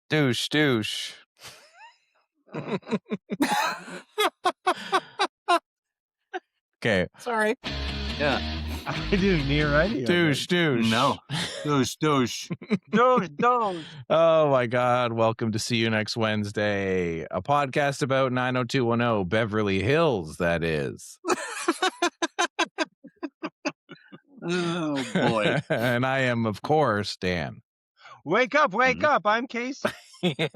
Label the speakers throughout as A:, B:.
A: Douche. Okay.
B: Sorry. Yeah.
C: I didn't hear any of it.
A: Douche.
B: No. Douche.
C: Douche.
A: Oh my God. Welcome to See You Next Wednesday, a podcast about 90210 Beverly Hills, that is.
B: Oh, boy.
A: And I am, of course, Dan.
C: Wake up. I'm Casey.
B: And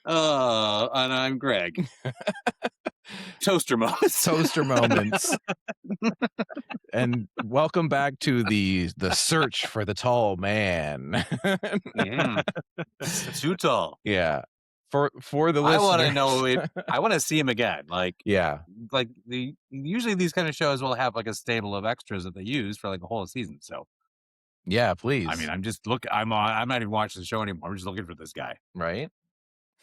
B: I'm Greg. Toaster moments.
A: And welcome back to the search for the tall man.
B: Too tall.
A: Yeah. For the listeners.
B: I want to know I want to see him again. Usually these kind of shows will have like a stable of extras that they use for like a whole season. So
A: yeah, please.
B: I mean, I'm not even watching the show anymore. I'm just looking for this guy.
A: Right.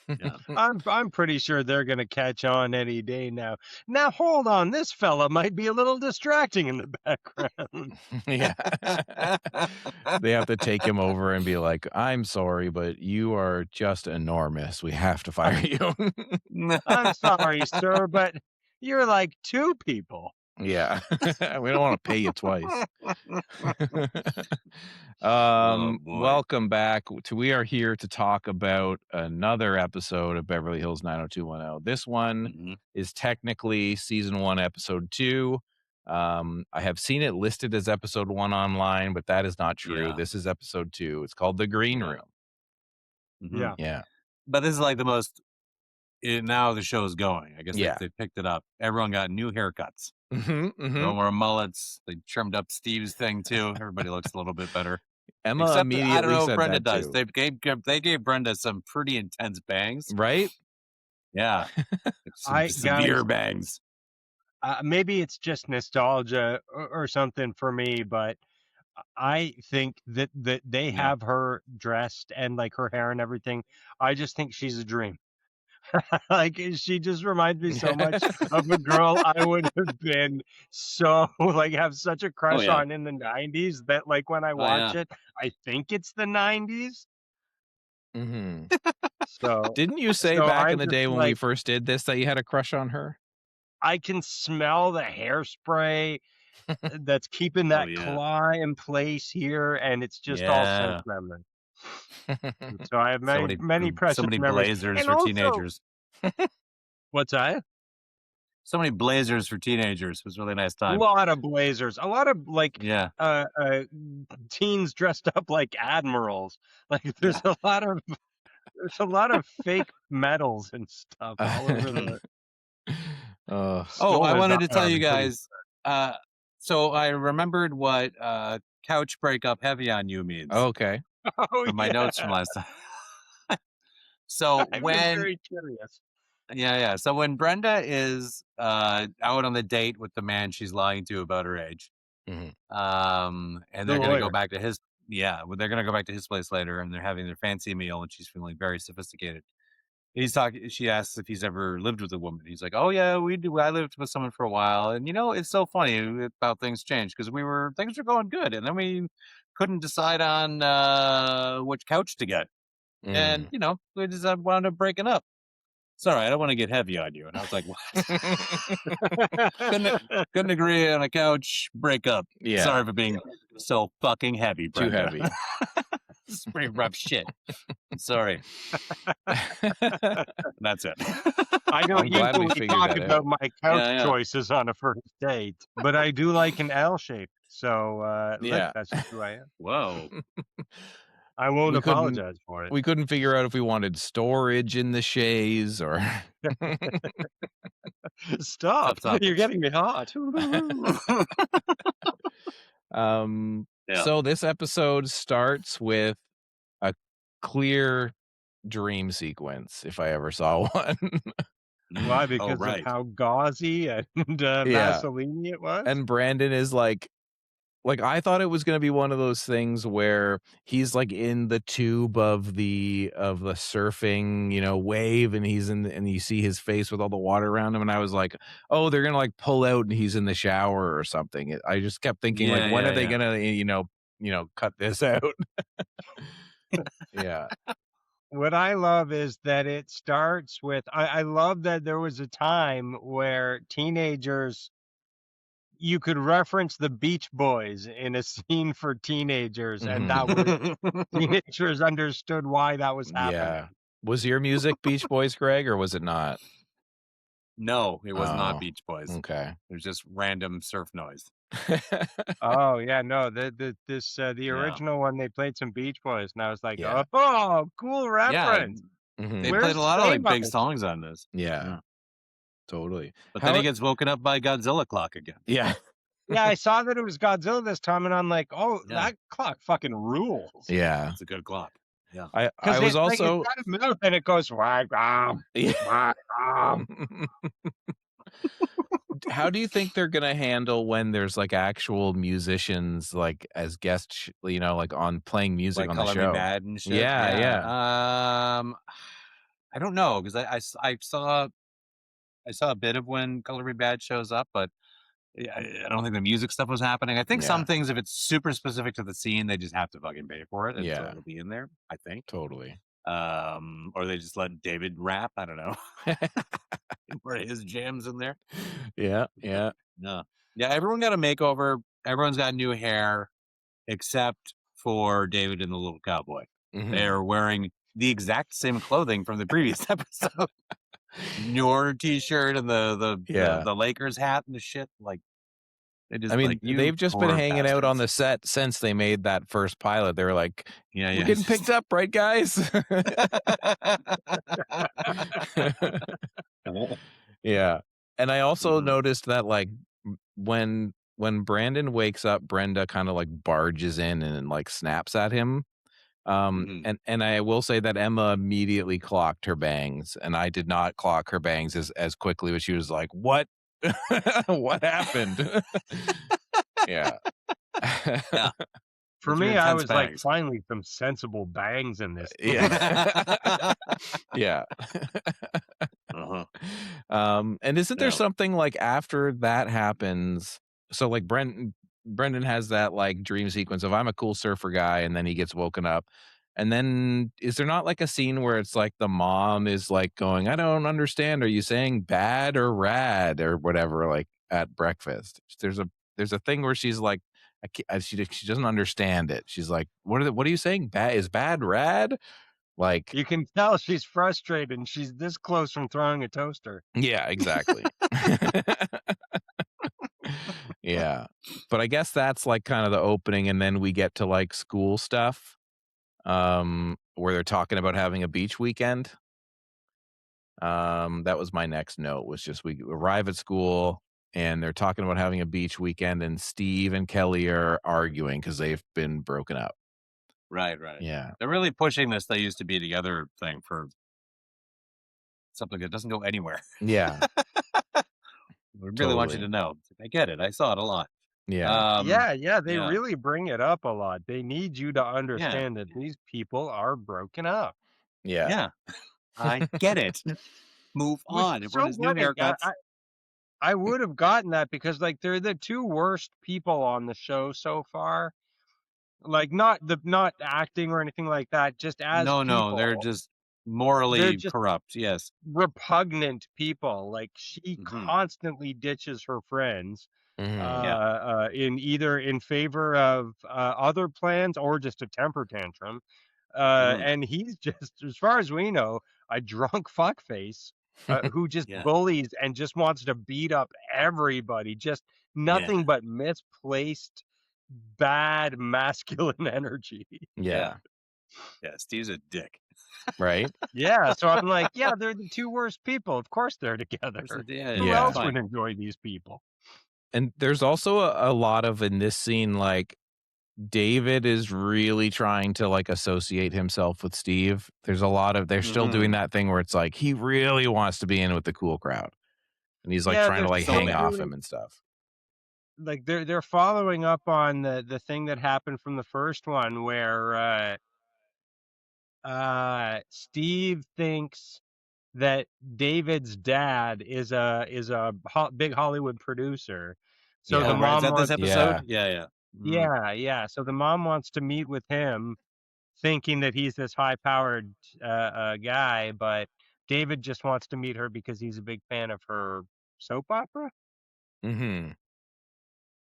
B: Yeah.
C: I'm pretty sure they're going to catch on any day now. Now, hold on. This fella might be a little distracting in the background.
A: Yeah. They have to take him over and be like, I'm sorry, but you are just enormous. We have to fire you.
C: I'm sorry, sir, but you're like two people.
A: Yeah. We don't want to pay you twice. Welcome back. We are here to talk about another episode of Beverly Hills 90210. This one is technically season 1, episode 2. I have seen it listed as episode 1 online, but that is not true. Yeah. This is episode 2. It's called The Green Room. Yeah.
B: But this is like the most, now the show is going. I guess they picked it up. Everyone got new haircuts. No more mullets. They trimmed up Steve's thing too. Everybody looks a little bit better.
A: Emma
B: Except
A: immediately
B: I don't know
A: said
B: what Brenda
A: that
B: does.
A: Too.
B: They gave Brenda some pretty intense bangs,
A: right?
B: Yeah, severe bangs.
C: Maybe it's just nostalgia or something for me, but I think that they have her dressed and like her hair and everything. I just think she's a dream. Like she just reminds me so much of a girl I would have been so like have such a crush on in the 90s that like when I watch it, I think it's the 90s. So
A: didn't you say back in the day when we first did this that you had a crush on her?
C: I can smell the hairspray that's keeping that claw in place here, and it's just all sense memory. So I have many precious memories.
B: Blazers for teenagers.
C: What's that?
B: So many blazers for teenagers. It was a really nice time.
C: A lot of blazers. A lot of teens dressed up like admirals. Like there's a lot of fake medals and stuff all over the.
B: I wanted to tell you guys. So I remembered what couch breakup heavy on you means.
A: Okay.
B: From my notes from last time. So
C: I'm very curious.
B: Yeah. So when Brenda is out on the date with the man she's lying to about her age, and they're going to go back to his, they're going to go back to his place later, and they're having their fancy meal, and she's feeling very sophisticated. She asks if he's ever lived with a woman. He's like, "Oh yeah, we do. I lived with someone for a while, and it's so funny how things change because things were going good, and then we couldn't decide on which couch to get, and we just wound up breaking up. Sorry, I don't want to get heavy on you." And I was like, "What? couldn't agree on a couch, break up.
A: Yeah.
B: Sorry for being so fucking heavy, Brenda.
A: Too heavy.
B: This is pretty rough shit. Sorry." That's it.
C: I don't usually talk about my couch choices on a first date, but I do like an L shape. So that's just who I am.
B: Whoa.
C: I won't apologize for it.
A: We couldn't figure out if we wanted storage in the chaise or.
C: Stop! You're getting me hot.
A: So this episode starts with a clear dream sequence, if I ever saw one.
C: Why? Because of how gauzy and Vaseline it was?
A: And Brandon is like I thought it was going to be one of those things where he's like in the tube of the surfing, wave, and and you see his face with all the water around him, and I was like, oh, they're going to like pull out and he's in the shower or something. I just kept thinking when are they going to, cut this out. Yeah.
C: What I love is that it starts with, I love that there was a time where teenagers, you could reference the Beach Boys in a scene for teenagers, and that was, teenagers understood why that was happening.
A: Yeah. Was your music Beach Boys, Greg, or was it not?
B: No, it was not Beach Boys.
A: Okay.
B: It was just random surf noise.
C: Oh yeah, no, the original one, they played some Beach Boys, and I was like,
A: Yeah.
C: oh, cool reference.
B: They played a lot of like big songs on this.
A: Yeah. Totally.
B: But then he gets woken up by Godzilla clock again.
A: Yeah.
C: Yeah, I saw that it was Godzilla this time, and I'm like, oh, that clock fucking rules.
A: Yeah.
B: It's a good clock. Yeah.
A: I was also
C: like, it's got a mouth and it goes wag.
A: How do you think they're gonna handle when there's like actual musicians like as guests, like on playing music
B: like
A: on the
B: Color
A: show?
B: Me Bad and shit.
A: Yeah.
B: I don't know, because I saw a bit of when Color Me Bad shows up, but I don't think the music stuff was happening. I think some things, if it's super specific to the scene, they just have to fucking pay for it, and so it'll be in there. I think
A: Totally.
B: Or they just let David rap. I don't know. Where his jams in there.
A: Yeah.
B: No. Yeah, everyone got a makeover. Everyone's got new hair, except for David and the little cowboy. They're wearing the exact same clothing from the previous episode. Your t-shirt and the Lakers hat and the shit. Like, they just,
A: they've just been hanging out on the set since they made that first pilot. They were like, we're getting picked up, right, guys? Yeah. And I also noticed that like when Brandon wakes up, Brenda kind of like barges in and like snaps at him. And I will say that Emma immediately clocked her bangs, and I did not clock her bangs as quickly, but she was like, what? What happened? Yeah.
C: For me, I was like, finally some sensible bangs in this.
A: Yeah. Yeah. And isn't there something like after that happens? So like Brendan has that like dream sequence of I'm a cool surfer guy, and then he gets woken up. And then is there not like a scene where it's like the mom is like going, I don't understand. Are you saying bad or rad or whatever, like at breakfast? There's a thing where she's like, she doesn't understand it. She's like, what are you saying? Is bad rad? Like,
C: you can tell she's frustrated, and she's this close from throwing a toaster.
A: Yeah, exactly. Yeah. But I guess that's like kind of the opening, and then we get to like school stuff. Where they're talking about having a beach weekend. That was my next note, was just we arrive at school and they're talking about having a beach weekend, and Steve and Kelly are arguing because they've been broken up.
B: Right.
A: Yeah.
B: They're really pushing this they used to be together thing for something that doesn't go anywhere.
A: Yeah.
B: We really want you to know. I get it. I saw it a lot.
A: Yeah.
C: They really bring it up a lot. They need you to understand that these people are broken up.
A: Yeah.
B: I get it. Move on. Everyone has new haircuts.
C: I would have gotten that because like they're the two worst people on the show so far. Like not acting or anything like that, just as
B: no, they're just morally corrupt. Yes,
C: repugnant people. Like she constantly ditches her friends. In favor of other plans or just a temper tantrum. And he's just, as far as we know, a drunk fuckface who just bullies and just wants to beat up everybody. Just nothing but misplaced, bad masculine energy.
A: Yeah.
B: Steve's a dick.
A: Right?
C: Yeah. So I'm like, they're the two worst people. Of course they're together. Who else would enjoy these people?
A: And there's also a lot of, in this scene, like David is really trying to like associate himself with Steve. There's a lot of, they're still doing that thing where it's like, he really wants to be in with the cool crowd. And he's like trying to like hang off him and stuff.
C: Like they're following up on the thing that happened from the first one where Steve thinks that David's dad is a big Hollywood producer. So the mom
B: at this episode.
C: Yeah. So the mom wants to meet with him, thinking that he's this high-powered guy, but David just wants to meet her because he's a big fan of her soap opera.
A: Mm-hmm.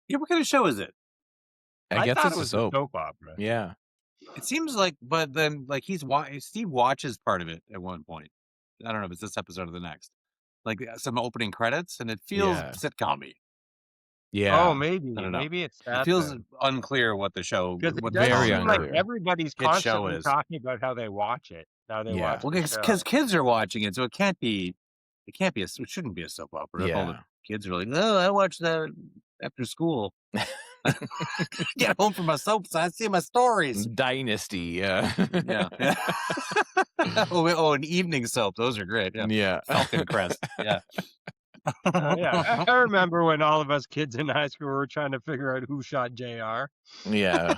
B: Yeah, what kind of show is it?
A: I guess
C: thought
A: it's
C: it was a soap opera.
A: Yeah.
B: It seems like, but then like Steve watches part of it at one point. I don't know if it's this episode or the next. Like some opening credits, and it feels sitcom-y.
A: Yeah.
C: Oh, maybe.
B: I don't know.
C: Maybe it's
B: It
C: that.
B: feels unclear what the show,
C: Because it
B: what
C: does
A: Very
C: seem like
A: unclear.
C: everybody's
B: Hit show
C: constantly
B: is.
C: talking about how they watch it. How they watch
B: Well,
C: the show.
B: because kids are watching it, so it can't be. It shouldn't be a soap opera. If all the kids are like, "No, I watch that after school." Get home from my soaps, I see my stories.
A: Dynasty,
B: yeah. And evening soap, those are great.
A: Yeah.
B: Falcon Crest, yeah.
C: Yeah, I remember when all of us kids in high school were trying to figure out who shot JR.
A: Yeah.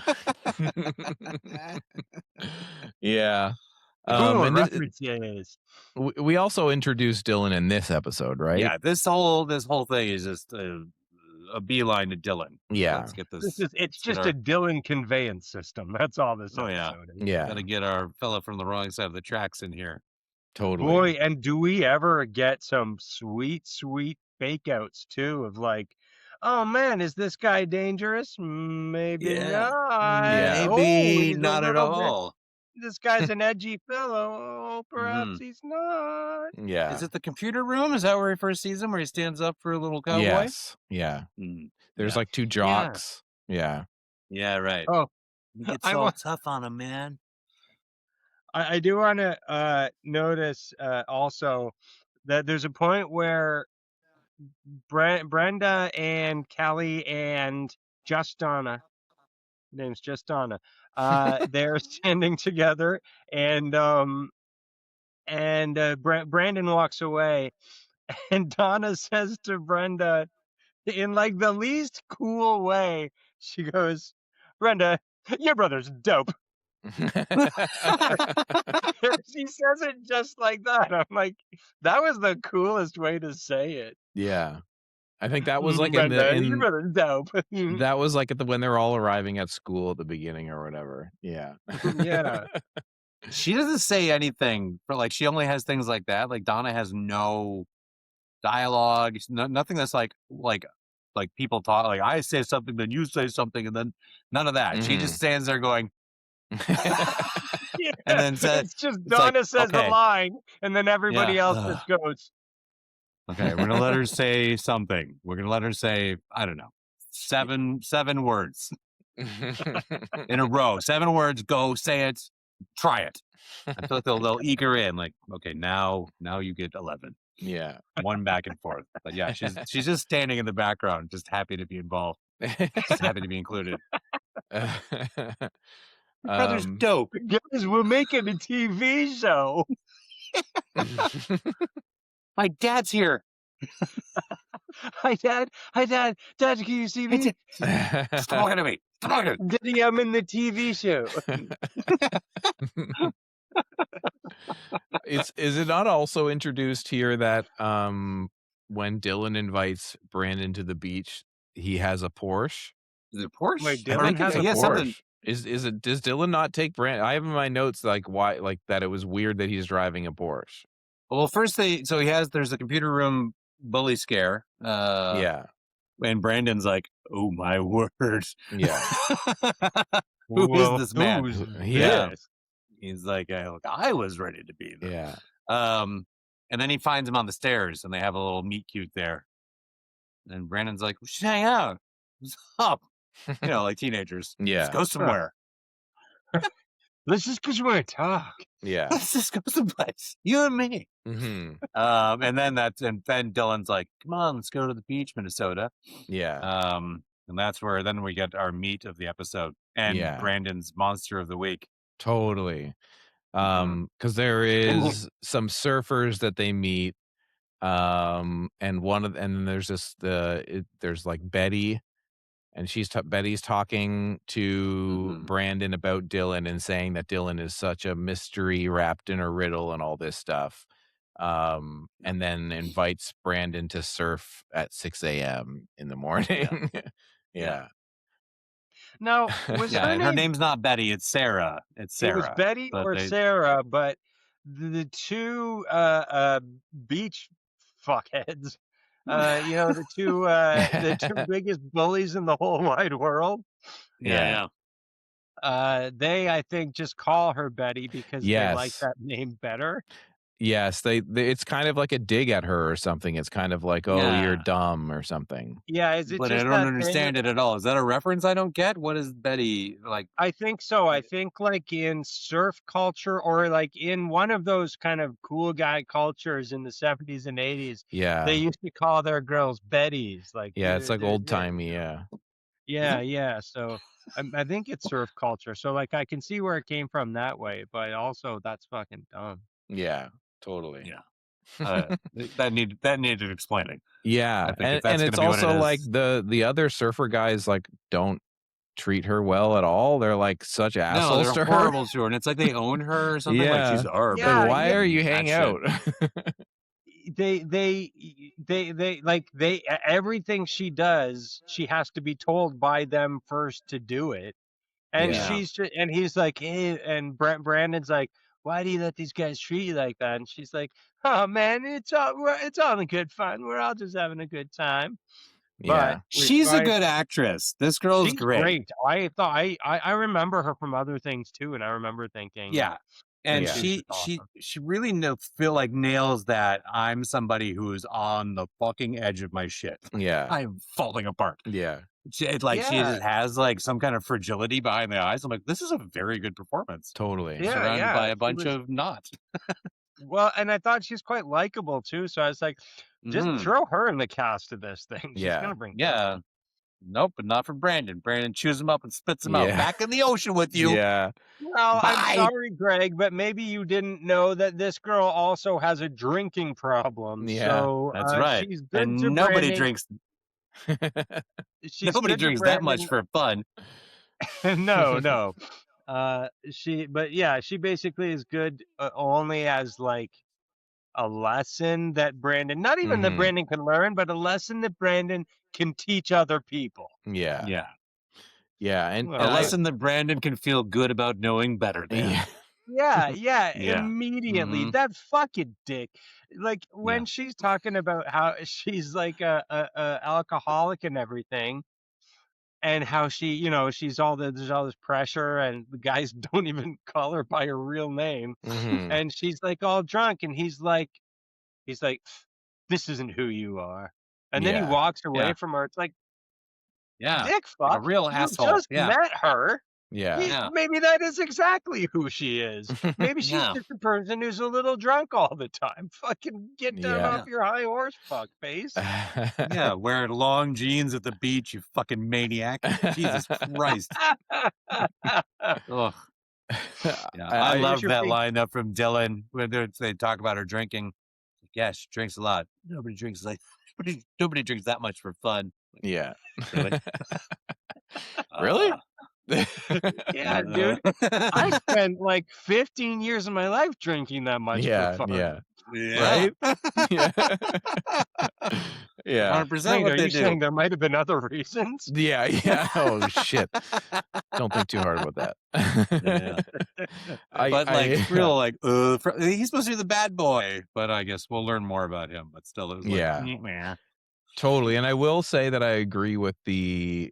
A: Yeah.
C: References.
A: We also introduced Dylan in this episode, right?
B: Yeah, this whole thing is just a beeline to Dylan.
A: Yeah.
B: Let's get this.
C: It's just a Dylan conveyance system. That's all this episode is.
A: Yeah.
B: Gotta get our fella from the wrong side of the tracks in here.
A: Totally.
C: Boy, and do we ever get some sweet, sweet fake outs too of like, oh man, is this guy dangerous? Maybe not.
B: Maybe not at all.
C: This guy's an edgy fellow. Oh, perhaps he's not.
A: Yeah.
B: Is it the computer room? Is that where he first sees him, where he stands up for a little cowboy?
A: Yes. Yeah. There's like two jocks. Yeah.
B: Yeah, right.
C: Oh,
B: he gets all tough on him, man.
C: I do want to notice also that there's a point where Brenda and Kelly and Justana, name's Justana, they're standing together, and Brandon walks away, and Donna says to Brenda, in like the least cool way, she goes, "Brenda, your brother's dope." She says it just like that. I'm like, that was the coolest way to say it.
A: Yeah. I think that was like
C: Brenda, your brother's dope.
A: That was like when they're all arriving at school at the beginning or whatever. Yeah.
C: Yeah.
B: She doesn't say anything, but like she only has things like that. Like Donna has no dialogue, nothing that's like people talk, like I say something, then you say something, and then none of that. She just stands there going, and then says,
C: it's just Donna says the line, and then everybody else just goes,
B: okay, we're gonna let her say something. We're gonna let her say, I don't know, seven words in a row. 7 words, go say it, try it. I feel like they'll eke her in, like, okay, now you get 11.
A: Yeah.
B: 1 back and forth. But yeah, she's just standing in the background, just happy to be involved. Just happy to be included. Brother's dope.
C: Guys, we're making a TV show.
B: My dad's here.
C: Hi, Dad. Dad, can you see me?
B: Stop talking to me.
C: Daddy, I'm in the TV show.
A: Is it not also introduced here that when Dylan invites Brandon to the beach, he has a Porsche?
B: Is it Porsche?
C: Wait, Dylan has a Porsche.
B: Something.
A: Is it? Does Dylan not take Brandon? I have in my notes like why, like that it was weird that he's driving a Porsche.
B: Well, first there's a computer room bully scare.
A: Yeah.
B: And Brandon's like, oh my word.
A: Yeah.
B: Who is this man?
A: Yeah.
B: He's like, I was ready to be there.
A: Yeah.
B: And then he finds him on the stairs, and they have a little meet cute there. And Brandon's like, we should hang out. What's up? Like teenagers.
A: Yeah.
B: Let's go somewhere.
C: Let's just go somewhere and talk.
A: Yeah.
B: Let's just go someplace. You and me.
A: Mm-hmm.
B: And then then Dylan's like, come on, let's go to the beach, Minnesota.
A: Yeah.
B: And that's where then we get our meat of the episode and Brandon's monster of the week.
A: Totally. Because there is some surfers that they meet. And then there's there's like Betty, and Betty's talking to Brandon about Dylan and saying that Dylan is such a mystery wrapped in a riddle and all this stuff. And then invites Brandon to surf at 6 a.m. in the morning. Yeah.
C: Now, was
B: her name's not Betty, it's Sarah. It's Sarah.
C: It was Betty or Sarah, but the two beach fuckheads, the two biggest bullies in the whole wide world.
B: Yeah.
C: They, I think, just call her Betty because they like that name better.
A: Yes, they it's kind of like a dig at her or something. It's kind of like, oh, you're dumb or something.
C: Yeah, is it
B: but
C: just
B: I don't understand it at all. Is that a reference I don't get? What is Betty like?
C: I think so. I think like in surf culture or like in one of those kind of cool guy cultures in the 70s and 80s, they used to call their girls Betties. Like
A: it's like old timey,
C: yeah. So I think it's surf culture. So like I can see where it came from that way, but also that's fucking dumb.
A: Yeah, totally.
B: Yeah. That needed explaining.
A: Yeah, and it's also like the other surfer guys like don't treat her well at all. They're like such assholes
B: they're
A: to her.
B: horrible to her, and it's like they own her or something. Like she's our.
A: Yeah, like, why are you hanging out?
C: They everything she does, she has to be told by them first to do it, and he's like, hey, and Brandon's like, why do you let these guys treat you like that? And she's like, oh man, it's all in good fun. We're all just having a good time.
A: Yeah,
C: but
B: she's a good actress. This girl's great.
C: I thought I remember her from other things too, and I remember thinking,
B: and she really feel like nails that I'm somebody who's on the fucking edge of my shit.
A: Yeah,
B: I'm falling apart.
A: Yeah.
B: She just has like some kind of fragility behind the eyes. I'm like, this is a very good performance.
A: Totally.
B: Surrounded by a bunch of knots.
C: Well, and I thought she's quite likable too. So I was like, just throw her in the cast of this thing. She's gonna bring.
B: Yeah. Nope, but not for Brandon. Brandon chews him up and spits him out back in the ocean with you.
A: Yeah.
C: Well, I'm sorry, Greg, but maybe you didn't know that this girl also has a drinking problem.
A: Yeah,
C: so
B: that's right.
C: She's good
B: and
C: to
B: nobody
C: Brandon.
B: drinks.
C: She's
B: Nobody drinks that much for fun.
C: no. She basically is good only as like a lesson that Brandon, not even that Brandon can learn, but a lesson that Brandon can teach other people.
A: Yeah, and
B: a lesson that Brandon can feel good about knowing better than.
C: Yeah. Immediately. That fucking dick. Like when she's talking about how she's like a alcoholic and everything, and how she, there's all this pressure, and the guys don't even call her by her real name, and she's like all drunk, and he's like, this isn't who you are, and then he walks away from her. It's like, dick fuck,
B: like a real asshole.
C: Just met her.
A: Maybe
C: that is exactly who she is. Maybe she's just a person who's a little drunk all the time. Fucking get down off your high horse, fuck face.
B: Wearing long jeans at the beach, you fucking maniac. Jesus Christ. Ugh. I love that line up from Dylan when they talk about her drinking. Yeah, she drinks a lot. Nobody drinks nobody drinks that much for fun.
A: Yeah.
B: Really?
A: Really?
C: Yeah, dude. I spent like 15 years of my life drinking that much for fun.
A: Right? Yeah.
B: 100% what they do.
C: Saying there might have been other reasons?
A: Yeah. Oh, shit. Don't think too hard about that.
B: He's supposed to be the bad boy, but I guess we'll learn more about him. But still, it was
A: totally. And I will say that I agree with the,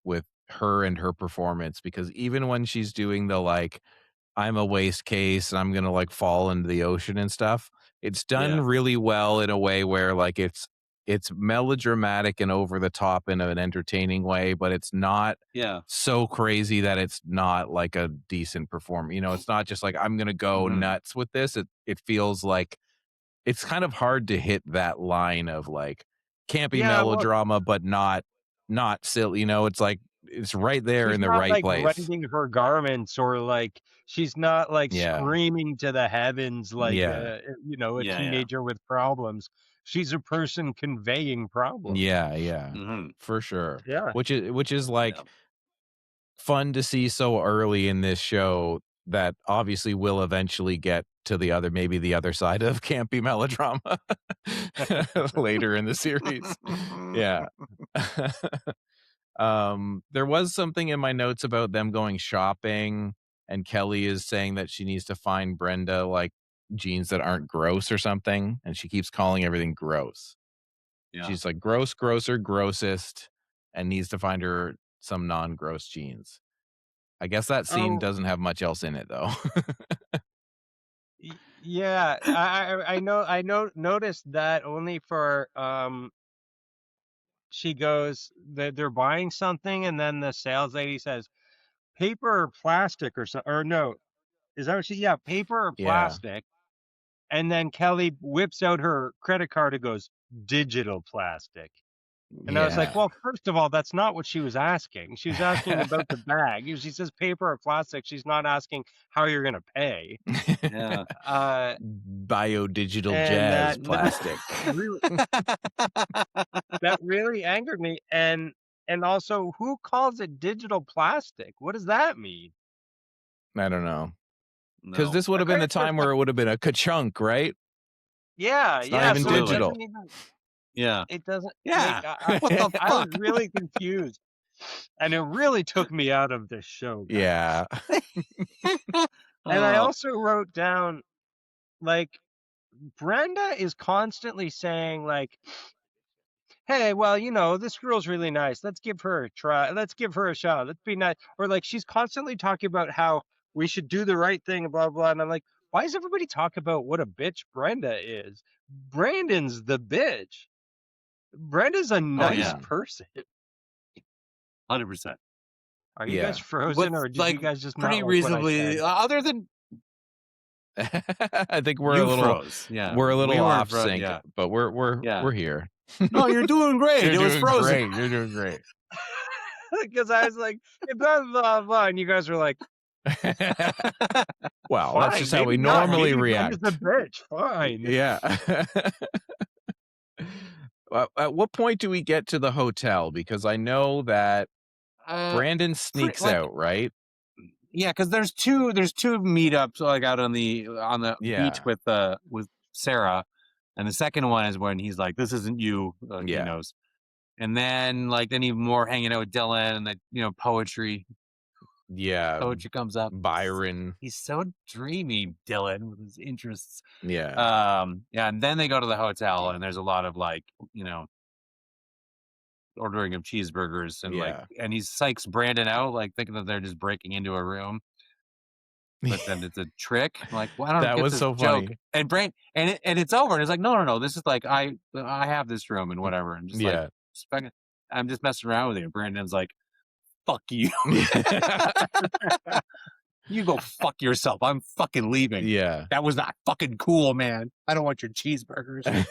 A: with her and her performance, because even when she's doing the like, I'm a waste case and I'm gonna like fall into the ocean and stuff, it's done really well in a way where like it's melodramatic and over the top in an entertaining way, but it's not so crazy that it's not like a decent performance. It's not just like I'm gonna go nuts with this. It feels like it's kind of hard to hit that line of like campy melodrama, but not silly. It's like it's right there in the right place.
C: Rending her garments, or like she's not like screaming to the heavens like a teenager with problems. She's a person conveying problems.
A: For sure. Which is like fun to see so early in this show, that obviously will eventually get to the other side of campy melodrama later in the series. There was something in my notes about them going shopping, and Kelly is saying that she needs to find Brenda like jeans that aren't gross or something, and she keeps calling everything gross.
B: Yeah.
A: She's like gross, grosser, grossest, and needs to find her some non-gross jeans. I guess that scene doesn't have much else in it though.
C: Yeah, I noticed that only for she goes they're buying something and then the sales lady says paper or plastic or no, is that what paper or plastic? And then Kelly whips out her credit card and goes digital plastic. And I was like, well, first of all, that's not what she was asking. She was asking about the bag. She says paper or plastic. She's not asking how you're going to pay.
B: Yeah.
A: Biodigital jazz plastic.
C: That really angered me. And also, who calls it digital plastic? What does that mean?
A: I don't know. Because this would have been the time where it would have been a ka-chunk, right?
C: Yeah,
A: it's not even digital.
C: It doesn't. I was really confused, and it really took me out of this show. Guys.
A: Yeah.
C: And I also wrote down, like, Brenda is constantly saying, like, hey, well, this girl's really nice. Let's give her a try. Let's give her a shot. Let's be nice. Or like she's constantly talking about how we should do the right thing, blah, blah. And I'm like, why does everybody talk about what a bitch Brenda is? Brandon's the bitch. Brenda's a nice person.
B: 100%.
C: Are you guys frozen or did you guys just
B: pretty
C: not
B: reasonably other than
A: I think we're a little we're a little off sync, but we're here.
B: No, you're doing great.
A: You're
B: it was frozen.
A: Great. You're doing great.
C: Because I was like, blah, blah, blah, and you guys were like,
A: well, fine, that's just how we normally react.
C: The bitch, fine.
A: Yeah. At what point do we get to the hotel? Because I know that Brandon sneaks out, right?
B: Yeah, because there's two meetups like out on the beach with Sarah, and the second one is when he's like, "This isn't you," he knows. And then even more hanging out with Dylan and the poetry.
A: Yeah,
B: poetry comes up.
A: Byron,
B: he's so dreamy, Dylan, with his interests.
A: Yeah,
B: and then they go to the hotel, and there's a lot of ordering of cheeseburgers and and he psychs Brandon out, thinking that they're just breaking into a room, but then it's a trick. Well, I don't
A: that
B: get
A: was
B: this
A: so
B: joke.
A: funny.
B: And and it's over, and it's like, no, this is I have this room and whatever, and just I'm just messing around with you. Brandon's like, fuck you. You go fuck yourself. I'm fucking leaving.
A: Yeah,
B: that was not fucking cool, man. I don't want your cheeseburgers.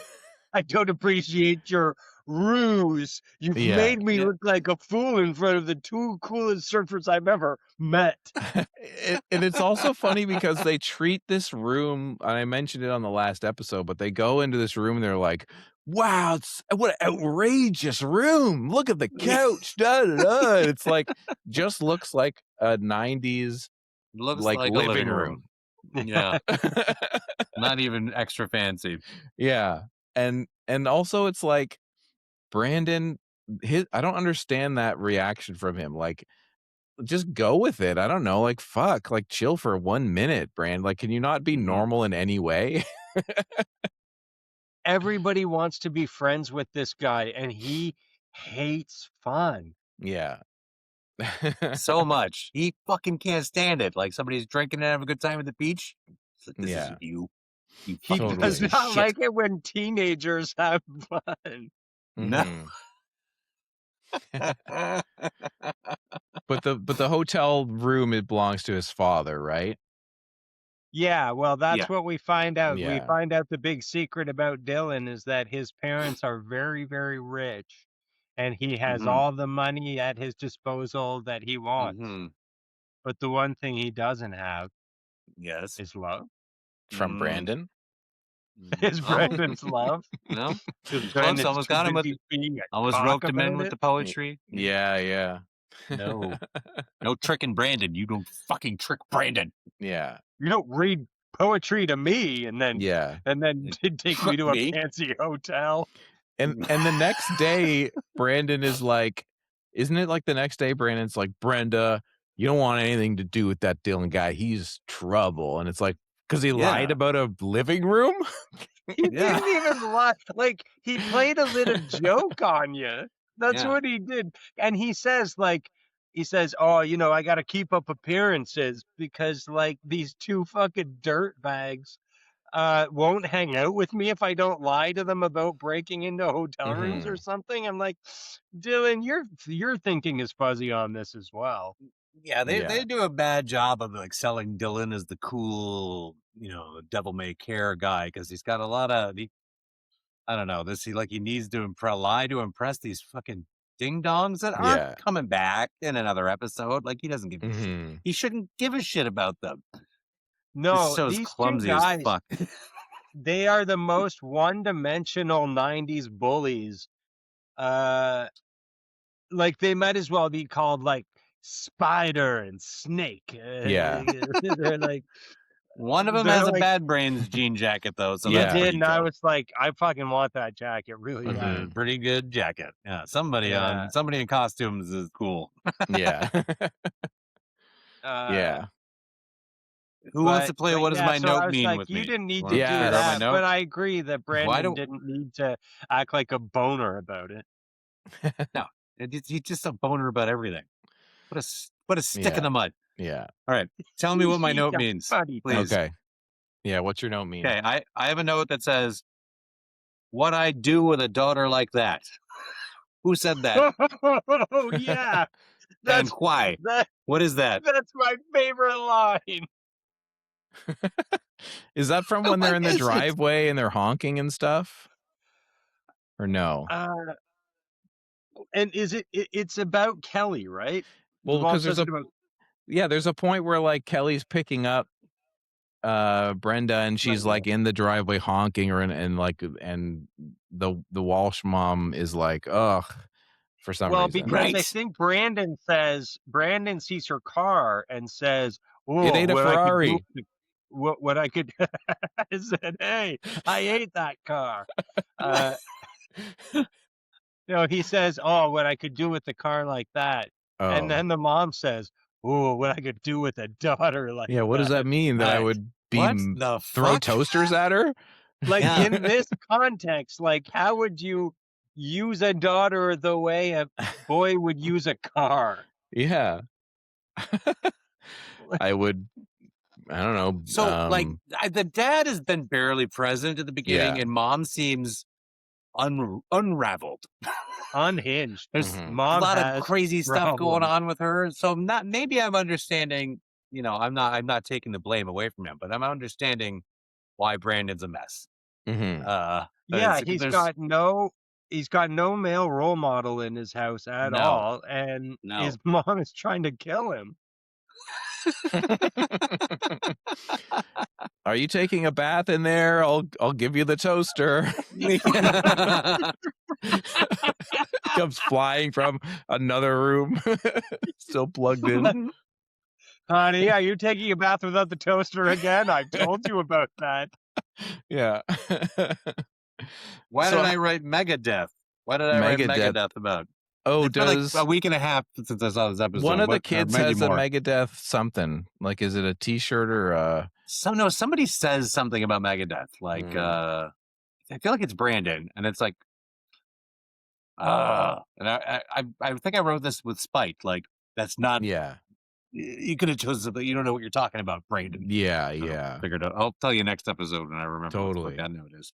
C: I don't appreciate your ruse. You've made me look like a fool in front of the two coolest surfers I've ever met.
A: And it's also funny because they treat this room, and I mentioned it on the last episode, but they go into this room and they're like, wow, what an outrageous room. Look at the couch. It's just looks like a 90s like
B: a
A: living room.
B: Yeah. Not even extra fancy.
A: Yeah. And also it's like Brandon, I don't understand that reaction from him. Just go with it. I don't know. Fuck, chill for 1 minute, Brand. Can you not be normal in any way?
C: Everybody wants to be friends with this guy, and he hates fun.
A: Yeah.
B: So much. He fucking can't stand it. Somebody's drinking and having a good time at the beach. This is you.
C: He does not like it when teenagers have fun.
B: No.
A: But the hotel room, it belongs to his father, right?
C: Yeah, well, that's what we find out.
A: Yeah.
C: We find out the big secret about Dylan is that his parents are very, very rich, and he has all the money at his disposal that he wants. But the one thing he doesn't have is love.
A: From Brandon?
C: Is Brandon's love?
B: No. Close, almost got him with almost roped him in with the poetry.
A: Yeah.
B: No. No tricking Brandon. You don't fucking trick Brandon.
A: Yeah.
C: You don't read poetry to me and then take me to a fancy hotel.
A: And the next day, Brandon is like, isn't it like the next day Brandon's like, Brenda, you don't want anything to do with that Dylan guy. He's trouble. And it's like, because he lied about a living room?
C: He didn't even lie. Like, he played a little joke on you. That's what he did. And he says, oh, I got to keep up appearances because, like, these two fucking dirt bags won't hang out with me if I don't lie to them about breaking into hotel rooms or something. I'm like, Dylan, your thinking is fuzzy on this as well.
B: Yeah, they do a bad job of like selling Dylan as the cool, devil may care guy because he's got a lot of I don't know, he needs to lie to impress these fucking ding dongs that aren't coming back in another episode. Like he doesn't give a shit. He shouldn't give a shit about them.
C: No,
B: these
C: clumsy
B: two guys,
C: as fuck. They are the most one-dimensional 90s bullies. Like they might as well be called like Spider and Snake. They're like,
B: one of them has a Bad Brains jean jacket though. So
C: he did, and I was like, I fucking want that jacket. Really,
B: pretty good jacket. Yeah, somebody in costumes is cool.
A: Yeah.
B: Who wants to play? What does my note mean
C: like,
B: with
C: you
B: me?
C: didn't need to do that, but I agree that Brandon didn't need to act like a boner about it.
B: No, he's just a boner about everything. Put a stick in the mud.
A: Yeah.
B: All right. Tell me what my note means, please.
A: Okay. Yeah. What's your note mean?
B: Okay. I have a note that says, "What I do with a daughter like that." Who said that?
C: Oh yeah.
B: And why? What is that?
C: That's my favorite line.
A: Is that from when they're in the driveway and they're honking and stuff? Or no?
C: And it's about Kelly, right?
A: Well, because there's a point where like Kelly's picking up Brenda and she's like in the driveway honking her and the Walsh mom is like, ugh, for some reason.
C: Well, because I think Brandon sees her car and says, "Oh,
A: it ain't a Ferrari."
C: What I could I said, hey, I ate that car. He says, oh, what I could do with the car like that. Oh. And then the mom says, oh, what I could do with a daughter like that.
A: Yeah, what does that mean? That I would throw toasters at her?
C: Like in this context, like how would you use a daughter the way a boy would use a car?
A: Yeah. I don't know.
B: So, the dad has been barely present at the beginning, and mom seems unraveled,
C: unhinged.
B: There's a lot of crazy stuff going on with her. So, maybe I'm understanding. I'm not taking the blame away from him, but I'm understanding why Brandon's a mess.
C: He's got no male role model in his house at all, and his mom is trying to kill him.
A: Are you taking a bath in there? I'll give you the toaster. Comes flying from another room, still plugged in.
C: Honey, are you taking a bath without the toaster again? I told you about that.
A: Yeah.
B: Why did I write Megadeth? Why did I write Megadeth about?
A: Oh,
B: it's been like a week and a half since I saw this episode.
A: One of the kids has a Megadeth something. Like, is it a T-shirt or a...
B: somebody says something about Megadeth. Like, I feel like it's Brandon, and it's like, and I think I wrote this with spite. Like, that's not...
A: Yeah.
B: You could have chosen something. You don't know what you're talking about, Brandon.
A: Yeah.
B: Figured out. I'll tell you next episode when I remember.
A: Totally.
B: What that note is.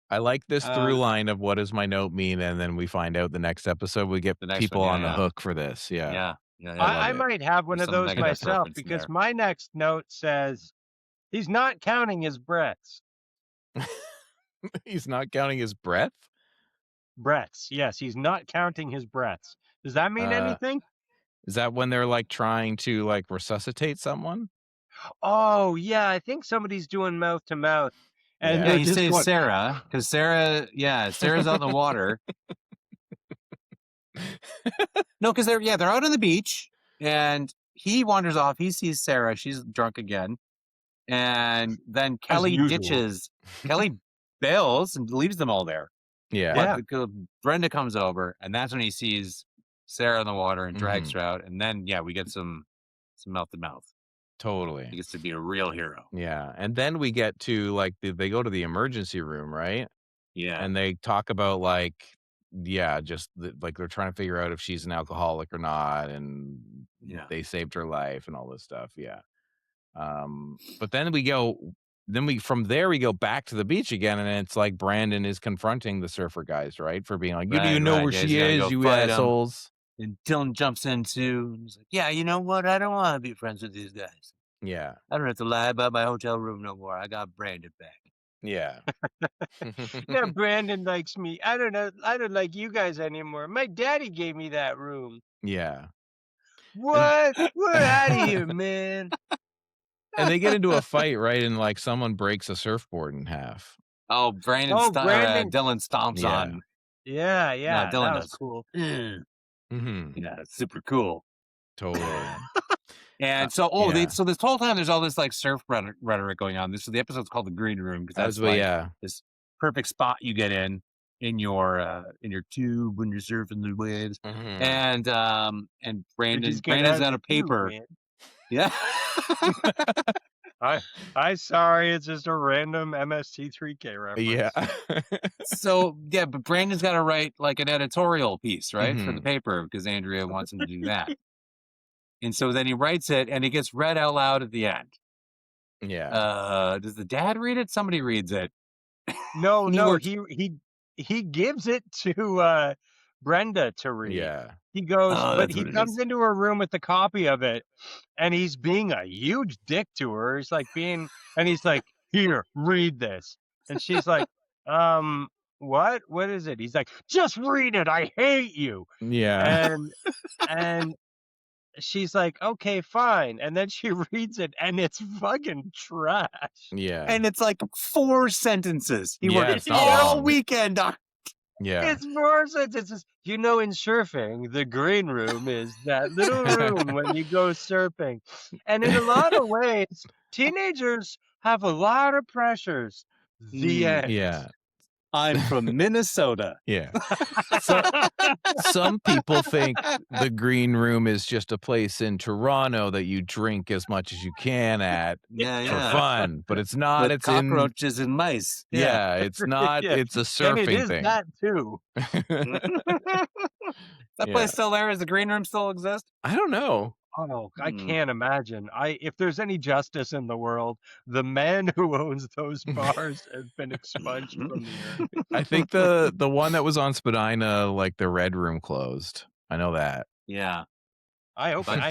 A: I like this through line of what does my note mean, and then we find out the next episode. We get people on the hook for this. Yeah.
C: I might have one of those myself because my next note says he's not counting his breaths.
A: He's not counting his breath?
C: Breaths. Yes, he's not counting his breaths. Does that mean anything?
A: Is that when they're like trying to like resuscitate someone?
C: Oh, yeah. I think somebody's doing mouth to mouth.
B: And he says Sarah, because Sarah's out in the water. No, because they're out on the beach, and he wanders off. He sees Sarah; she's drunk again, and then Kelly ditches. Kelly bails and leaves them all there.
A: Yeah.
B: But Brenda comes over, and that's when he sees Sarah in the water and drags her out. And then, we get some mouth to mouth.
A: Totally.
B: He gets to be a real hero.
A: Yeah. And then we get to like, they go to the emergency room, right?
B: Yeah.
A: And they talk about like, just like they're trying to figure out if she's an alcoholic or not. And they saved her life and all this stuff. Yeah. But then from there we go back to the beach again, and it's like Brandon is confronting the surfer guys, right? For being like, you do know where she is, you assholes.
B: And Dylan jumps in too. And he's like, yeah, you know what? I don't want to be friends with these guys.
A: Yeah.
B: I don't have to lie about my hotel room no more. I got Brandon back.
A: Yeah.
C: Yeah, Brandon likes me. I don't like you guys anymore. My daddy gave me that room.
A: Yeah.
C: What? We're out of here, man.
A: And they get into a fight, right? And like someone breaks a surfboard in half.
B: Oh, Dylan stomps on.
C: Yeah,
B: No, Dylan
C: that was
B: does.
C: cool.
B: Yeah, it's super cool.
A: Totally.
B: And so this whole time there's all this like surf rhetoric going on. The episode's called The Green Room because that's this perfect spot you get in your tube when you're surfing the waves. And Brandon's got a paper. Yeah.
C: I sorry, it's just a random MST3K reference.
A: Yeah.
B: But Brandon's got to write like an editorial piece, right, for the paper because Andrea wants him to do that. And so then he writes it and it gets read out loud at the end.
A: Yeah.
B: Does the dad read it? Somebody reads it.
C: No, he gives it to Brenda to read.
A: Yeah.
C: He goes, but he comes into her room with a copy of it, and he's being a huge dick to her. He's like and he's like, here, read this. And she's like, what? What is it? He's like, just read it. I hate you.
A: Yeah.
C: And she's like, okay, fine. And then she reads it, and it's fucking trash.
A: Yeah.
B: And it's like 4 sentences. He worked
A: all
B: all weekend on.
A: Yeah.
C: It's 4 sentences. You know, in surfing, the green room is that little room when you go surfing. And in a lot of ways, teenagers have a lot of pressures. The end.
A: Yeah.
B: I'm from Minnesota.
A: Yeah. So, some people think the green room is just a place in Toronto that you drink as much as you can at for fun, but it's not.
B: With
A: it's
B: cockroaches and mice.
A: Yeah, it's not. It's a surfing
C: and it is
A: thing.
C: That too.
B: That place still there? Does the green room still exist?
A: I don't know.
C: Oh, I can't imagine. If there's any justice in the world, the man who owns those bars has been expunged from the earth.
A: I think the one that was on Spadina, like the Red Room, closed. I know that.
B: Yeah.
C: I hope
B: I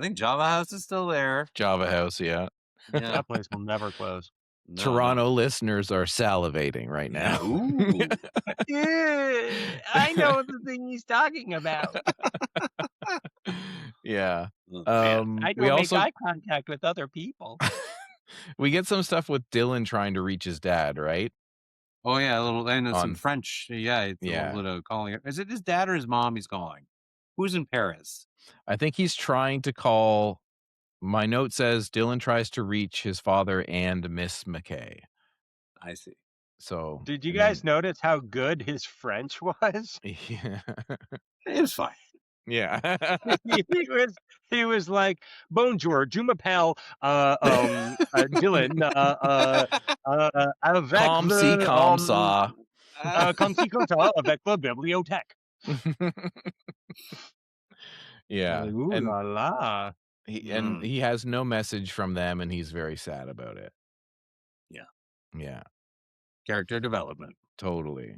B: think Java House is still there.
A: Java House, yeah.
C: That place will never close.
A: No. Toronto listeners are salivating right now.
B: Ooh.
C: Yeah, I know the thing he's talking about.
A: Yeah.
C: I don't make eye contact with other people.
A: We get some stuff with Dylan trying to reach his dad, right?
B: Oh yeah, some French. Yeah, it's a little bit of calling. Is it his dad or his mom he's calling? Who's in Paris?
A: I think he's trying to call. My note says Dylan tries to reach his father and Miss McKay.
B: I see.
A: So
C: did you guys notice how good his French was?
A: Yeah.
B: It was fine.
A: Yeah.
C: he was like, bonjour, je m'appelle Dylan avec
A: comme si, comme ça.
C: Comme si, comme ça, avec la bibliothèque.
A: Yeah.
C: Ooh
A: and
C: la la.
A: He has no message from them, and he's very sad about it.
B: Yeah.
A: Yeah.
B: Character development.
A: Totally.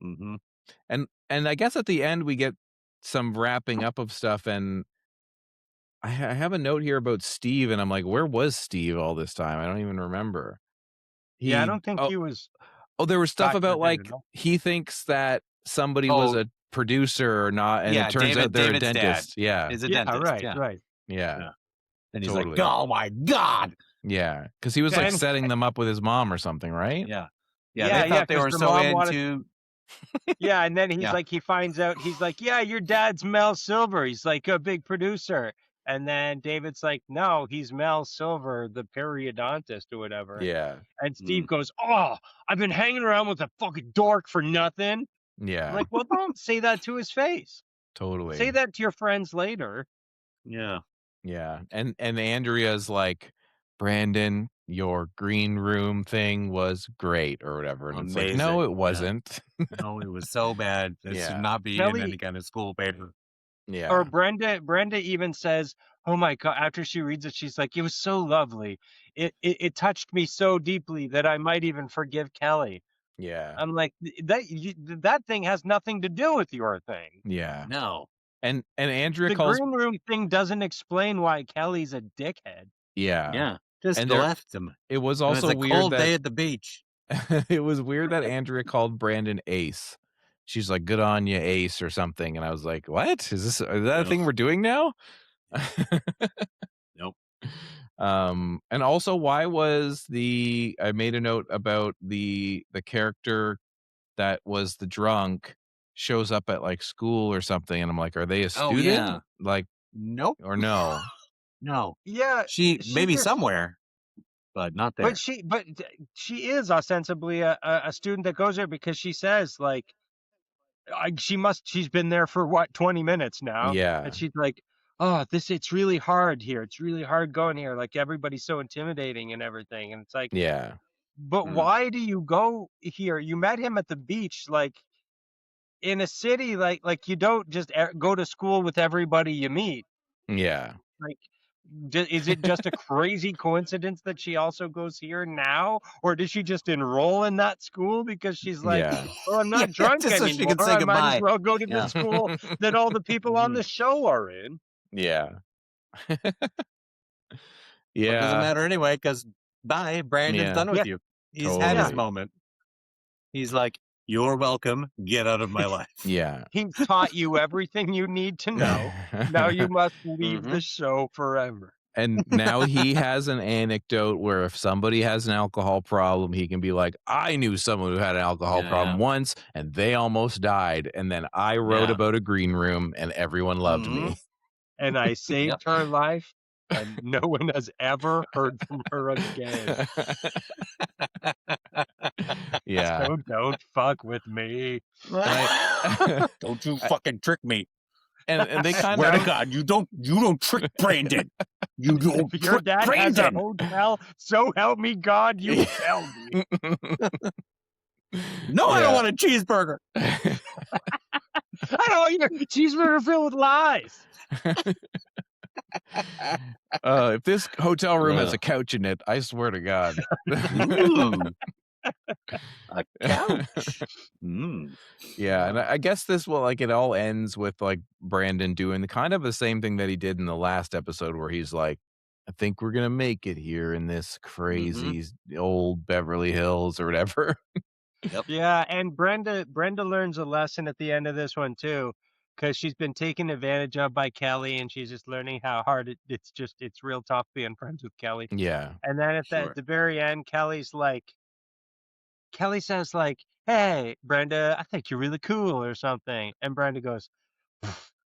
B: Mm-hmm.
A: And I guess at the end we get some wrapping up of stuff, and I have a note here about Steve, and I'm like, where was Steve all this time? I don't even remember.
C: I don't think he was.
A: Oh, there was stuff about like he thinks that somebody was a producer or not, and it turns out they're a dentist.
B: Yeah, is a dentist.
C: Right.
A: Yeah.
B: And he's like, oh my God.
A: Yeah, because he was like setting them up with his mom or something, right?
B: Yeah. They thought they were so into.
C: Yeah, and then he's like, he finds out, he's like, yeah, your dad's Mel Silver. He's like a big producer. And then David's like, no, he's Mel Silver, the periodontist or whatever.
A: Yeah.
C: And Steve goes, oh, I've been hanging around with a fucking dork for nothing.
A: Yeah.
C: I'm like, well, don't say that to his face.
A: Totally.
C: Say that to your friends later.
B: Yeah.
A: Yeah. And Andrea's like, Brandon, your green room thing was great or whatever. And it's like, no, it wasn't.
B: Yeah. No, it was so bad. It should not be in any kind of school paper.
A: Yeah.
C: Or Brenda even says, oh my God, after she reads it, she's like, it was so lovely. It touched me so deeply that I might even forgive Kelly.
A: Yeah.
C: I'm like, that thing has nothing to do with your thing.
A: Yeah.
B: No.
A: And Andrea
C: the
A: calls
C: green room thing doesn't explain why Kelly's a dickhead.
A: Yeah.
B: Yeah. Just
A: And
B: left him.
A: It was also
B: a
A: weird
B: cold
A: that
B: day at the beach.
A: it was weird that Andrea called Brandon Ace. She's like, good on you, Ace, or something. And I was like, what? Is that a thing we're doing now?
B: Nope.
A: And also, why was I made a note about the character that was the drunk shows up at like school or something, and I'm like, are they a student?
B: Yeah.
A: Like,
B: nope.
A: Or no?
B: No.
C: Yeah,
B: she maybe somewhere, but not there.
C: But she is ostensibly a student that goes there because she says like, she's been there for what 20 minutes now.
A: Yeah.
C: And she's like, oh, it's really hard here. It's really hard going here. Like everybody's so intimidating and everything. And it's like,
A: yeah.
C: But why do you go here? You met him at the beach, like in a city, like you don't just go to school with everybody you meet.
A: Yeah.
C: Like, is it just a crazy coincidence that she also goes here now, or did she just enroll in that school because she's like, well, I'm not drunk anymore.
B: So she can say
C: I
B: goodbye.
C: might as well go to the school that all the people on the show are in.
A: Yeah.
B: Yeah. It doesn't matter anyway, because bye, Brandon's done with you. He's had his moment. He's like, you're welcome. Get out of my life.
A: Yeah.
C: He taught you everything you need to know. Now you must leave the show forever.
A: And now he has an anecdote where if somebody has an alcohol problem, he can be like, I knew someone who had an alcohol problem once and they almost died. And then I wrote about a green room and everyone loved me.
C: And I saved her life and no one has ever heard from her again.
A: Yeah.
C: So don't fuck with me.
B: Don't you fucking trick me.
A: And they kind
B: of swear to God, you don't trick Brandon. You don't
C: if your
B: trick
C: dad
B: Brandon.
C: has a hotel, so help me God, you tell me.
B: No, I don't want a cheeseburger.
C: I don't want your cheeseburger filled with lies.
A: If this hotel room has a couch in it, I swear to God.
B: A couch.
A: Yeah, and I guess this will it all ends with like Brandon doing the kind of the same thing that he did in the last episode where he's like, I think we're gonna make it here in this crazy old Beverly Hills or whatever.
C: Yeah, and Brenda learns a lesson at the end of this one too, because she's been taken advantage of by Kelly, and she's just learning how hard it's real tough being friends with Kelly.
A: Yeah.
C: And then at the very end, Kelly says like, hey, Brenda, I think you're really cool or something. And Brenda goes,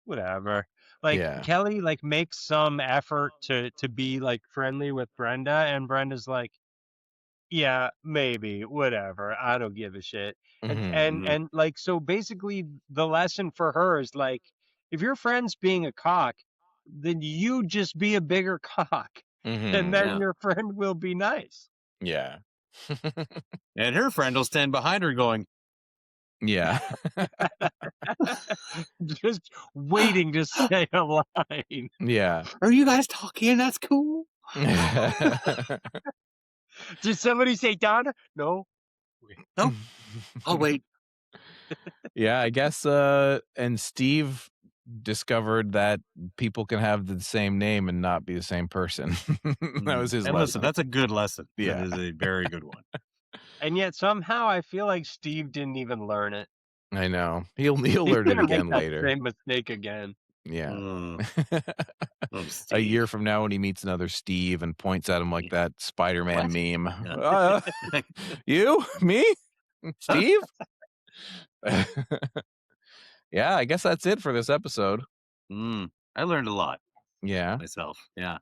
C: whatever. Like Kelly makes some effort to be like friendly with Brenda, and Brenda's like, yeah, maybe, whatever. I don't give a shit. And like, so basically the lesson for her is like, if your friend's being a cock, then you just be a bigger cock. And then your friend will be nice.
A: Yeah.
B: And her friend will stand behind her going,
A: yeah.
C: Just waiting to say a line.
A: Yeah.
B: Are you guys talking? That's cool.
C: Did somebody say Donna? No.
B: No. I'll wait.
A: Yeah, I guess and Steve discovered that people can have the same name and not be the same person. That was his lesson.
B: Listen, that's a good lesson.
A: Yeah.
B: That is a very good one.
C: And yet somehow I feel like Steve didn't even learn it.
A: I know. He'll learn it again later.
C: Same mistake again.
A: Yeah. A year from now when he meets another Steve and points at him like that Spider-Man meme. Yeah. You? Me? Steve? Yeah, I guess that's it for this episode.
B: I learned a lot.
A: Yeah.
B: Myself. Yeah.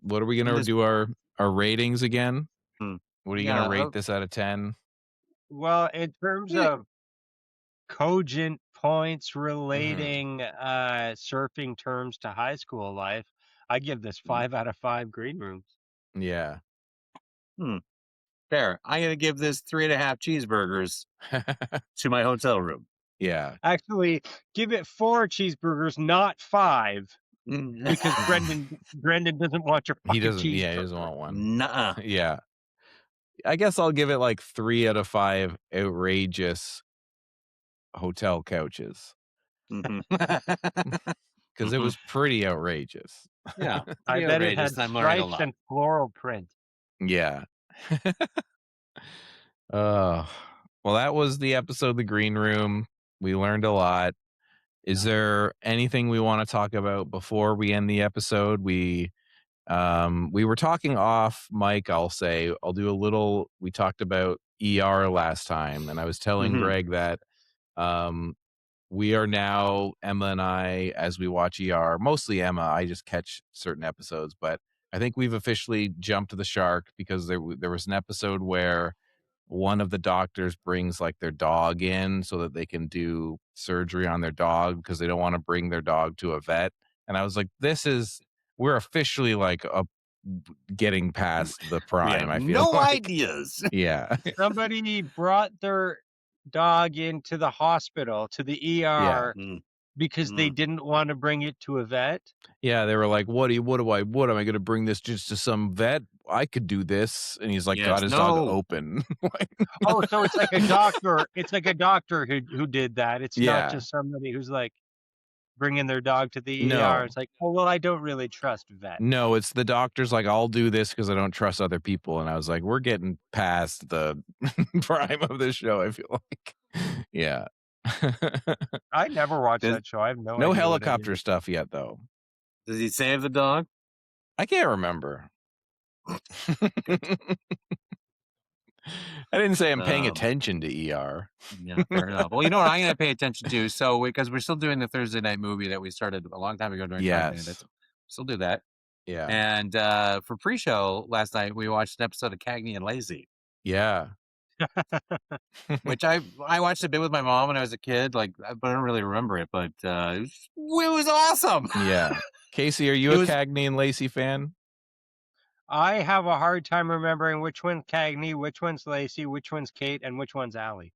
A: What are we going to do our ratings again? What are you going to rate this out of 10?
C: Well, in terms of cogent points relating surfing terms to high school life, I give this 5 out of 5 green rooms.
A: Yeah.
B: Fair. I'm going to give this 3.5 cheeseburgers to my hotel room.
A: Yeah.
C: Actually, give it 4 cheeseburgers, not 5. Because Brendan doesn't want your fucking cheeseburger.
A: He doesn't want one.
B: Nuh-uh.
A: Yeah. I guess I'll give it like 3 out of 5 outrageous hotel couches. Because it was pretty outrageous.
B: Yeah.
C: I bet it had stripes and floral print.
A: Yeah. Well, that was the episode, The Green Room. We learned a lot. Is there anything we want to talk about before we end the episode? We were talking off mic, I'll say. I'll do a little. We talked about ER last time, and I was telling Greg that we are now, Emma and I, as we watch ER, mostly Emma, I just catch certain episodes, but I think we've officially jumped the shark because there was an episode where one of the doctors brings like their dog in so that they can do surgery on their dog because they don't want to bring their dog to a vet. And I was like, we're officially like getting past the prime. I feel
B: no ideas.
A: Yeah.
C: Somebody brought their dog into the hospital, to the ER, because they didn't want to bring it to a vet.
A: Yeah, they were like, what am I going to bring this just to some vet? I could do this. And he's like, got his dog open.
C: So it's like a doctor. It's like a doctor who did that. It's not just somebody who's like bringing their dog to the ER. It's like, oh, well, I don't really trust vets.
A: No, it's the doctor's like, I'll do this because I don't trust other people. And I was like, we're getting past the prime of this show, I feel like. Yeah.
C: I never watched that show. I have no idea
A: helicopter stuff yet, though.
B: Does he save the dog?
A: I can't remember. I didn't say I'm paying attention to ER.
B: Yeah, fair enough. Well, you know what I'm going to pay attention to? So, because we're still doing the Thursday night movie that we started a long time ago during Time Bandits. Still do that.
A: Yeah.
B: And for pre-show last night, we watched an episode of Cagney and Lacey.
A: Yeah.
B: Which I watched a bit with my mom when I was a kid, but I don't really remember it. But it was awesome.
A: Yeah. Casey, are you a Cagney and Lacey fan?
C: I have a hard time remembering which one's Cagney, which one's Lacey, which one's Kate, and which one's Allie.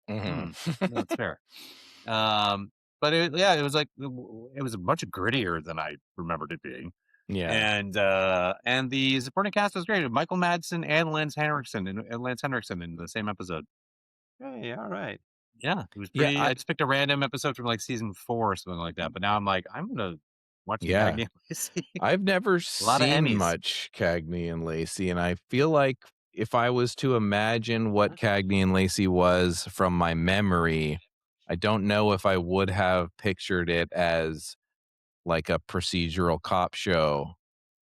B: That's fair. But it was like it was much grittier than I remembered it being.
A: Yeah.
B: And the supporting cast was great. Michael Madsen and Lance Henriksen in the same episode.
C: Hey, all right.
B: Yeah, it was pretty. I just picked a random episode from like season 4 or something like that. But now I'm like, I'm gonna watch Cagney and Lacey.
A: I've never seen much Cagney and Lacey, and I feel like if I was to imagine what Cagney and Lacey was from my memory, I don't know if I would have pictured it as like a procedural cop show.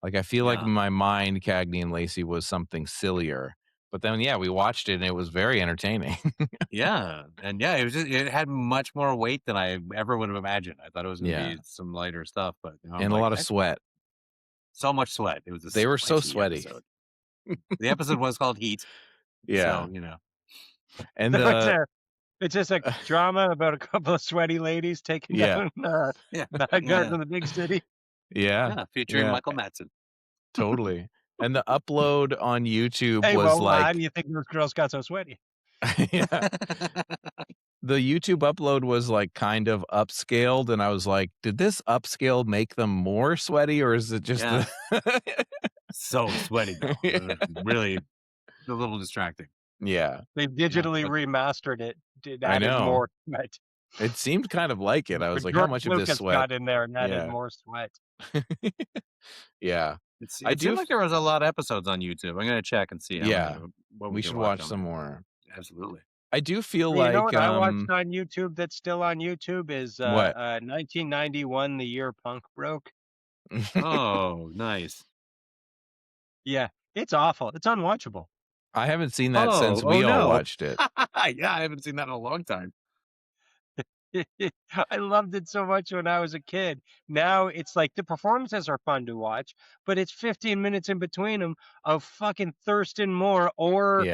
A: Like I feel like in my mind, Cagney and Lacey was something sillier. But then, we watched it and it was very entertaining.
B: And it had much more weight than I ever would have imagined. I thought it was going to be some lighter stuff, but
A: and a lot of sweat.
B: So much sweat. It was.
A: They were so sweaty.
B: Episode. The episode was called Heat.
A: Yeah,
B: so,
A: and
C: it's just a drama about a couple of sweaty ladies taking down bad guys in the big city.
A: Yeah,
B: featuring Michael Madsen.
A: Totally. And the upload on YouTube
C: was
A: like,
C: how do you think those girls got so sweaty?
A: The YouTube upload was like kind of upscaled, and I was like, did this upscale make them more sweaty, or is it just
B: so sweaty though? Really a little distracting.
A: Yeah.
C: They digitally remastered it. Added more sweat.
A: It seemed kind of like it. I was like, how much of this sweat
C: got in there and added more sweat?
A: Yeah.
B: It seemed like there was a lot of episodes on YouTube. I'm going to check and see.
A: What we should watch some more.
B: Absolutely.
A: I do feel
C: you know what I watched on YouTube that's still on YouTube is
A: what?
C: 1991, the year punk broke.
B: Oh, nice.
C: Yeah, it's awful. It's unwatchable.
A: I haven't seen that since we all watched it.
B: Yeah, I haven't seen that in a long time.
C: I loved it so much when I was a kid. Now it's like the performances are fun to watch, but it's 15 minutes in between them of fucking Thurston Moore or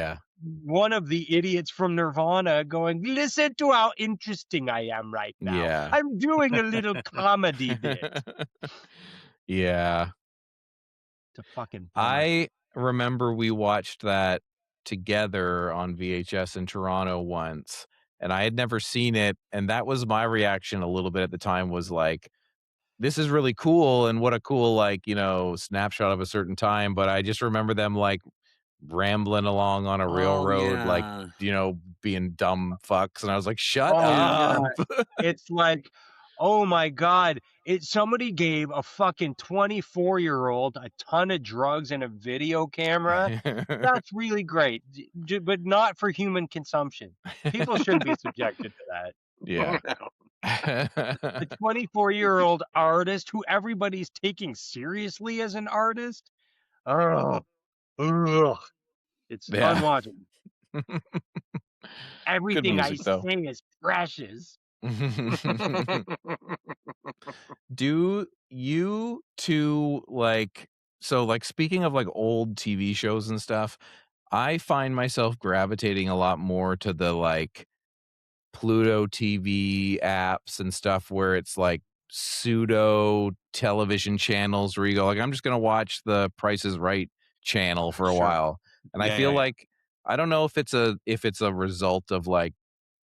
C: one of the idiots from Nirvana going, listen to how interesting I am right now.
A: Yeah.
C: I'm doing a little comedy bit.
A: Yeah.
C: It's a fucking bummer.
A: I remember we watched that together on VHS in Toronto once, and I had never seen it, and that was my reaction a little bit at the time, was like, this is really cool, and what a cool, like, you know, snapshot of a certain time, but I just remember them, like, rambling along on a railroad, like, you know, being dumb fucks, and I was like, shut up.
C: Yeah. It's like, oh my God, somebody gave a fucking 24-year-old a ton of drugs and a video camera. That's really great, but not for human consumption. People shouldn't be subjected to that.
A: Yeah.
C: A 24-year-old artist who everybody's taking seriously as an artist. Oh, it's unwatchable. Everything
A: music,
C: I
A: though.
C: say is precious.
A: Do you two like, so like, speaking of like old TV shows and stuff, I find myself gravitating a lot more to the like Pluto TV apps and stuff where it's like pseudo television channels where you go like, I'm just gonna watch the Price is Right channel for a while. And I feel like, I don't know if it's a result of like,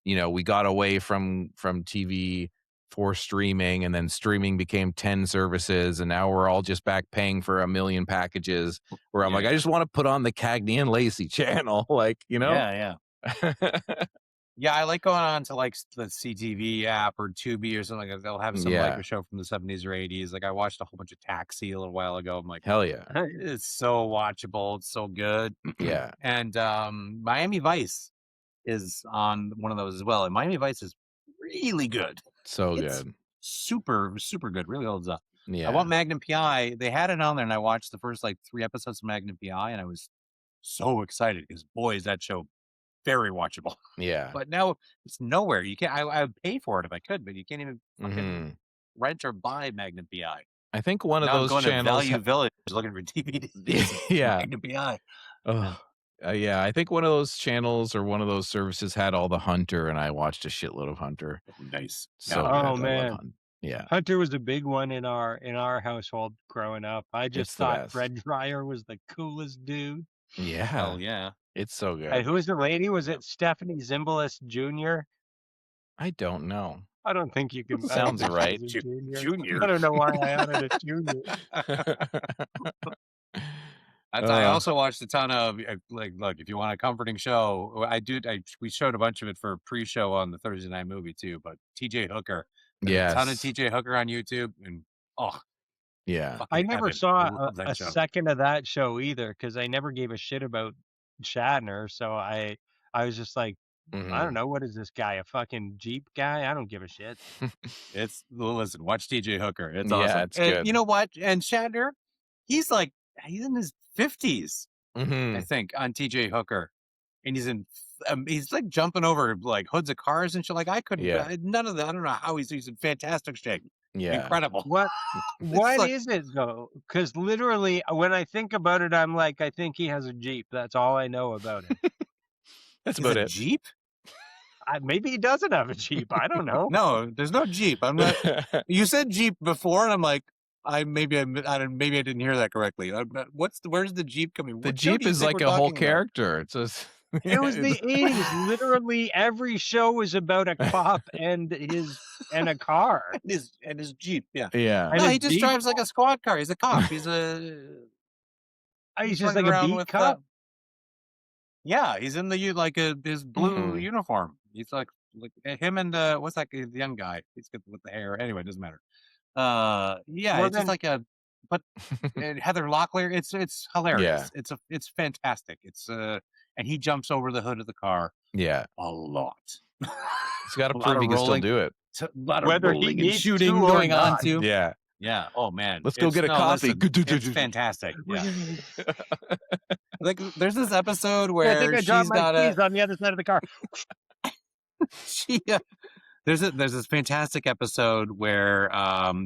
A: you know, we got away from TV for streaming, and then streaming became 10 services, and now we're all just back paying for a million packages, where I'm like, I just want to put on the Cagney and Lacey channel, like, you know?
B: Yeah. Yeah, I like going on to like the CTV app or Tubi or something like that. They'll have some like a show from the 70s or 80s. Like I watched a whole bunch of Taxi a little while ago. I'm like,
A: hell yeah.
B: It's so watchable. It's so good.
A: Yeah.
B: And Miami Vice is on one of those as well. And Miami Vice is really good. It's
A: good.
B: Super, super good. Really holds up.
A: Yeah.
B: I want Magnum PI. They had it on there and I watched the first like 3 episodes of Magnum PI and I was so excited because boy, is that show very watchable.
A: Yeah.
B: But now it's nowhere. You can't. I would pay for it if I could, but you can't even fucking rent or buy Magnum PI.
A: I think one of
B: Now
A: those
B: I'm going
A: channels.
B: to Value Village looking for DVDs.
A: Yeah.
B: Magnum PI.
A: Yeah, I think one of those channels or one of those services had all the Hunter, and I watched a shitload of Hunter.
B: Nice.
A: So
C: oh man,
A: yeah,
C: Hunter was a big one in our household growing up. I just thought Fred Dryer was the coolest dude.
A: Yeah.
B: Hell yeah.
A: It's so good.
C: And who was the lady? Was it Stephanie Zimbalist Jr.?
A: I don't know.
C: I don't think you can.
A: Sounds right.
C: Junior. I don't know why I added a junior.
B: I also watched a ton of like, look, if you want a comforting show, we showed a bunch of it for pre-show on the Thursday night movie too. But TJ Hooker, a ton of TJ Hooker on YouTube, and
A: yeah,
C: I never saw a second of that show either because I never gave a shit about Shatner. So I was just like, I don't know, what is this guy? A fucking Jeep guy? I don't give a shit.
B: Listen, watch TJ Hooker. It's awesome.
A: It's good.
B: You know what? And Shatner, he's in his 50s, I think, on TJ Hooker, and he's like jumping over like hoods of cars and shit. Like I couldn't. None of that. I don't know how he's in fantastic shape.
A: Yeah,
B: incredible.
C: What is it though? Because literally, when I think about it, I'm like, I think he has a Jeep. That's all I know about it.
A: That's about it.
B: Jeep?
C: Maybe he doesn't have a Jeep. I don't know.
B: No, there's no Jeep. I'm not. You said Jeep before, and I'm like, maybe I didn't hear that correctly. Where's the Jeep coming?
A: The Jeep is like a whole character. It
C: was the 80s. Literally every show was about a cop and a car.
B: And his Jeep, yeah.
A: Yeah.
B: No, he just drives like a squad car. He's a cop. He's
C: just like a beat cop.
B: Yeah, he's in his blue uniform. He's like him and what's that, the young guy? He's good with the hair. Anyway, it doesn't matter. It's just like but Heather Locklear. It's hilarious.
A: Yeah.
B: It's fantastic. It's and he jumps over the hood of the car.
A: Yeah,
B: a lot.
A: He's got to prove he can still do it.
B: A lot of rolling and shooting going on too.
A: Yeah.
B: Yeah. Oh man.
A: Let's go get a coffee.
B: It's fantastic. Yeah. Like there's this episode where she's got
C: on the other side of the car.
B: There's this fantastic episode where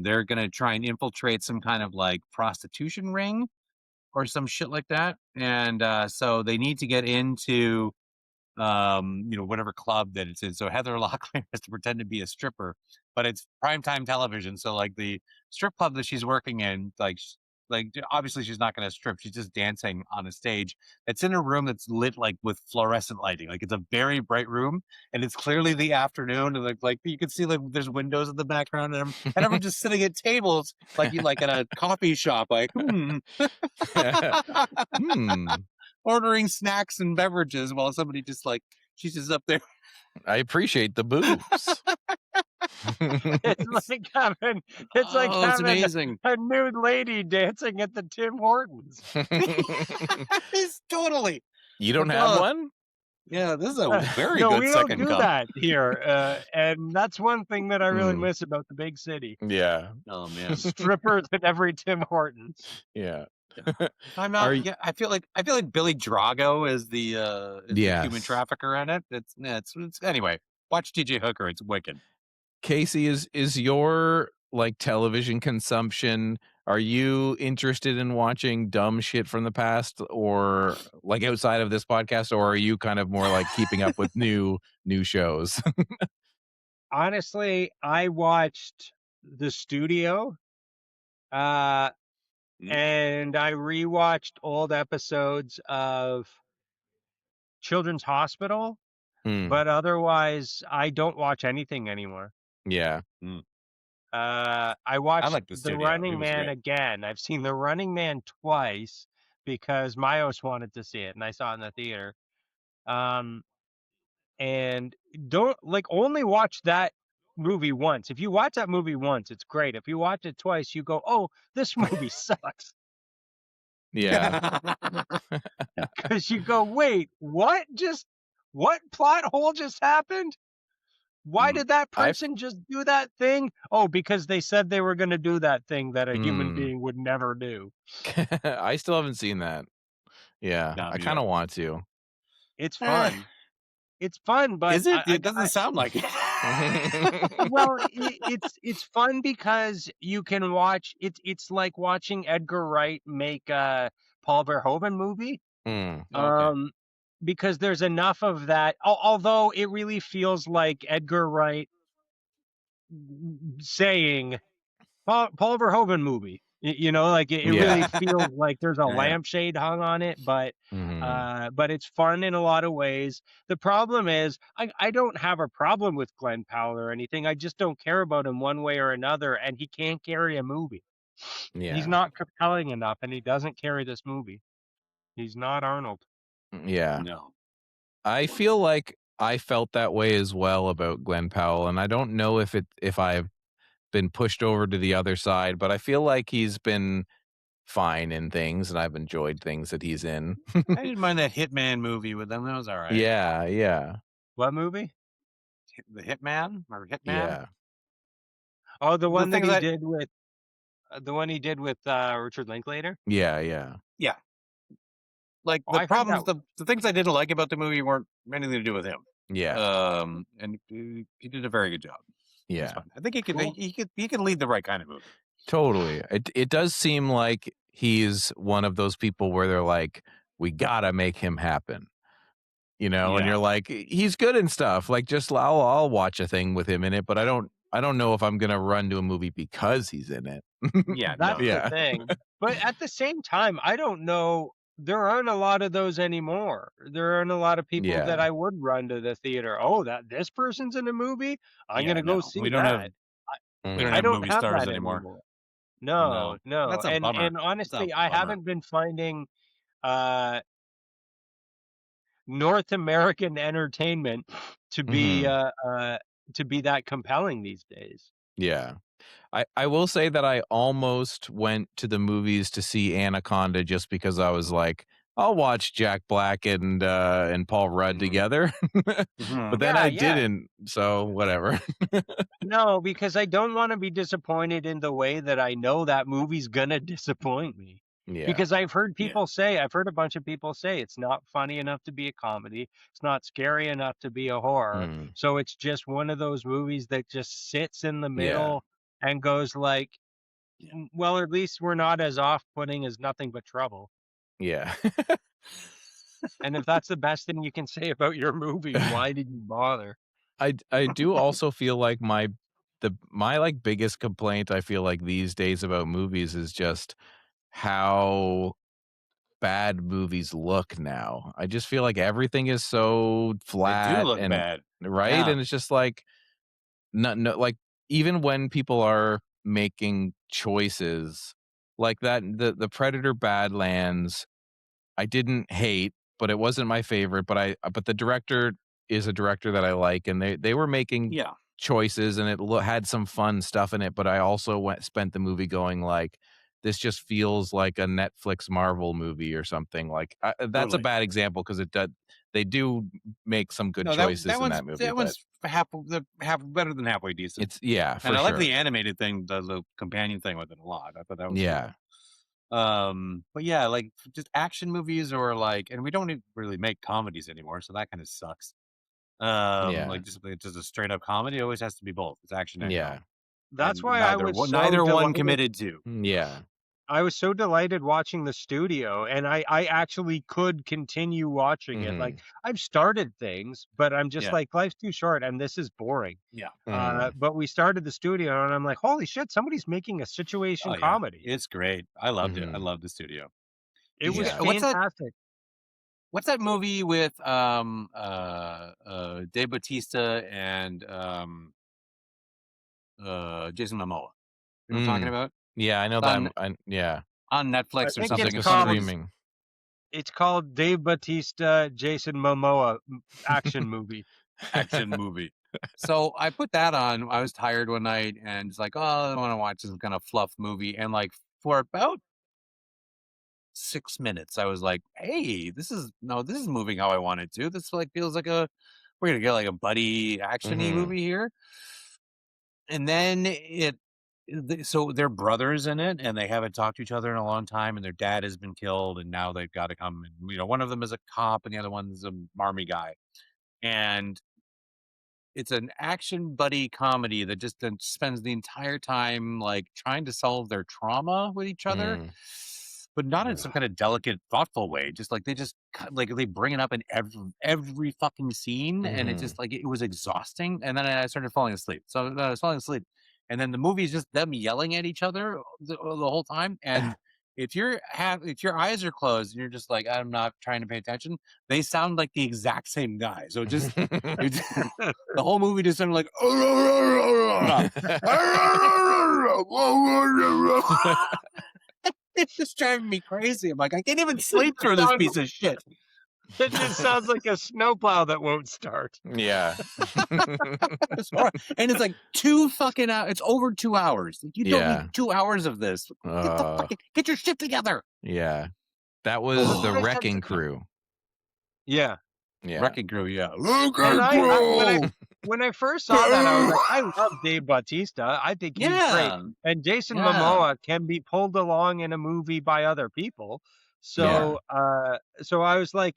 B: they're gonna try and infiltrate some kind of like prostitution ring or some shit like that, and so they need to get into whatever club that it's in. So Heather Locklear has to pretend to be a stripper, but it's primetime television. So like the strip club that she's working in, like obviously she's not going to strip. She's just dancing on a stage. It's in a room that's lit like with fluorescent lighting. Like it's a very bright room, and it's clearly the afternoon. And like you can see like there's windows in the background, and everyone's just sitting at tables like at a coffee shop, like ordering snacks and beverages while somebody just like she's just up there.
A: I appreciate the boobs.
C: It's like having
B: it's amazing.
C: A nude lady dancing at the Tim Hortons.
B: It's totally.
A: You don't have one?
B: Yeah, this is a very good
C: we
B: second
C: don't do that here, and that's one thing that I really miss about the big city.
A: Yeah.
B: Oh man,
C: strippers at every Tim Hortons.
A: Yeah.
B: I'm not. I feel like Billy Drago is the human trafficker in it. It's anyway. Watch TJ Hooker. It's wicked.
A: Casey, is your like television consumption? Are you interested in watching dumb shit from the past, or like outside of this podcast, or are you kind of more like keeping up with new shows?
C: Honestly, I watched The Studio, and I rewatched old episodes of Children's Hospital, but otherwise, I don't watch anything anymore.
A: Yeah.
C: I watched
B: like
C: The Running Man again. I've seen The Running Man twice because Myos wanted to see it, and I saw it in the theater. And only watch that movie once. If you watch that movie once, it's great. If you watch it twice, you go, "Oh, this movie sucks."
A: Yeah.
C: Because you go, "Wait, what plot hole just happened? Why did that person just do that thing? Oh, because they said they were going to do that thing that a human being would never do."
A: I still haven't seen that. Yeah, I kind of want to.
C: It's fun. It's fun, but
B: is it? It doesn't sound like it.
C: Well, it's fun because you can watch. It's like watching Edgar Wright make a Paul Verhoeven movie.
B: Okay.
C: Because there's enough of that. Although it really feels like Edgar Wright saying Paul Verhoeven movie. Like it really feels like there's a lampshade hung on it, but it's fun in a lot of ways. The problem is I don't have a problem with Glenn Powell or anything. I just don't care about him one way or another, and he can't carry a movie.
A: Yeah.
C: He's not compelling enough, and he doesn't carry this movie. He's not Arnold.
A: Yeah.
B: No.
A: I feel like I felt that way as well about Glenn Powell, and I don't know if I've been pushed over to the other side, but I feel like he's been fine in things, and I've enjoyed things that he's in.
B: I didn't mind that Hitman movie with them. That was all right.
A: Yeah.
C: What movie?
B: The Hitman or Hitman?
A: Yeah.
C: Oh, the one that he did with Richard Linklater?
A: Yeah.
B: Like the problems, the things I didn't like about the movie weren't anything to do with him.
A: Yeah.
B: And he did a very good job.
A: Yeah.
B: I think he can lead the right kind of movie.
A: Totally. It does seem like he's one of those people where they're like, we gotta make him happen. And you're like, he's good and stuff. Like, just I'll watch a thing with him in it, but I don't know if I'm gonna run to a movie because he's in it.
B: Yeah,
C: that's the thing. But at the same time, I don't know. There aren't a lot of those anymore. There aren't a lot of people that I would run to the theater. Oh, this person's in a movie. I'm gonna go see that.
B: We don't have movie stars anymore.
C: No.
B: That's a bummer.
C: And honestly, I haven't been finding North American entertainment to be that compelling these days.
A: Yeah. I will say that I almost went to the movies to see Anaconda just because I was like, I'll watch Jack Black and Paul Rudd together. But then I didn't, so whatever.
C: No, because I don't want to be disappointed in the way that I know that movie's gonna disappoint me.
A: Yeah.
C: Because I've heard a bunch of people say it's not funny enough to be a comedy. It's not scary enough to be a horror. So it's just one of those movies that just sits in the middle and goes like, well, at least we're not as off-putting as Nothing But Trouble.
A: Yeah.
C: And if that's the best thing you can say about your movie, why did you bother?
A: I do also feel like my like biggest complaint I feel like these days about movies is just how bad movies look now. I just feel like everything is so
B: They do
A: flat
B: look
A: and
B: bad.
A: right,
B: Yeah.
A: and it's just like no, like even when people are making choices like that, the Predator Badlands I didn't hate, but it wasn't my favorite, but the director is a director that I like, and they were making
B: Yeah.
A: choices, and it had some fun stuff in it, but I also spent the movie going like, "This just feels like a Netflix Marvel movie or something." Like, that's a
B: Totally.
A: bad example because they do make some good
B: No,
A: choices in that movie,
B: that
A: but
B: one's better than halfway decent.
A: it's yeah,
B: And
A: for
B: I like
A: sure.
B: the animated thing, the companion thing with it a lot. I thought that was
A: Yeah.
B: cool. But yeah, like just action movies or like, and we don't really make comedies anymore, so that kind of sucks.
A: Yeah.
B: Like just a straight up comedy always has to be both. It's action and
A: Yeah.
B: comedy,
C: That's
B: and
C: why I was so
B: neither one
C: delighted.
B: committed to.
A: Yeah.
C: I was so delighted watching the studio, and I actually could continue watching it. Like
A: Mhm.
C: I've started things, but I'm just
B: Yeah,
C: like life's too short, and this is boring.
B: yeah.
A: Mhm.
C: But we started the studio, and I'm like, holy shit, somebody's making a
B: Oh
C: situation
B: yeah,
C: comedy.
B: it's great. I loved it. I
A: Mhm.
B: loved the studio.
C: It
B: Did you
C: was
B: get
A: Yeah.
C: fantastic.
B: what's that movie with Dave Bautista and Jason Momoa? You know what I'm talking
A: Mm.
B: about?
A: Yeah, I know
B: It's
A: that yeah.
B: on
C: I
B: Netflix or
C: think
B: something.
A: Something
C: it's
B: It's
A: is
B: one of
C: called
B: these.
A: streaming.
C: it's called Dave Bautista, Jason Momoa action movie.
B: Action movie. So I put that on. I was tired one night and it's like, oh, I want to watch some kind of fluff movie. And like for about 6 minutes, I was like, hey, this is moving how I want it to. This like feels like we're gonna get like a buddy actiony
A: Mhm.
B: movie here. And then so they're brothers in it and they haven't talked to each other in a long time and their dad has been killed and now they've got to come and one of them is a cop and the other one's a army guy. And it's an action buddy comedy that just then spends the entire time like trying to solve their trauma with each other,
A: Mm.
B: but not in some
C: Ugh.
B: kind of delicate, thoughtful way. Just like like they bring it up in every fucking scene, and it
A: Mhm.
B: just like it was exhausting. And then I started falling asleep. So I was falling asleep, and then the movie is just them yelling at each other the whole time. And if if your eyes are closed and you're just like I'm not trying to pay attention, they sound like the exact same guy. So it the whole movie just sounded like it's just driving me crazy. I'm like, I can't even sleep through this piece of shit.
C: It just sounds like a snowplow that won't start.
A: Yeah.
B: And it's like 2 fucking hours. It's over 2 hours. Like, you don't
A: Yeah.
B: need 2 hours of this. Get your shit together.
A: Yeah. That was
C: Did you
A: The
C: guys have
A: Wrecking Crew.
C: Yeah.
A: Yeah.
B: Wrecking Crew, yeah.
C: And
B: Wrecking
C: I
B: Crew.
C: when I first saw that, I was like, I love Dave Bautista. I think he's great.
B: Yeah.
C: And Jason
B: Yeah.
C: Momoa can be pulled along in a movie by other people.
A: Yeah.
C: So I was like,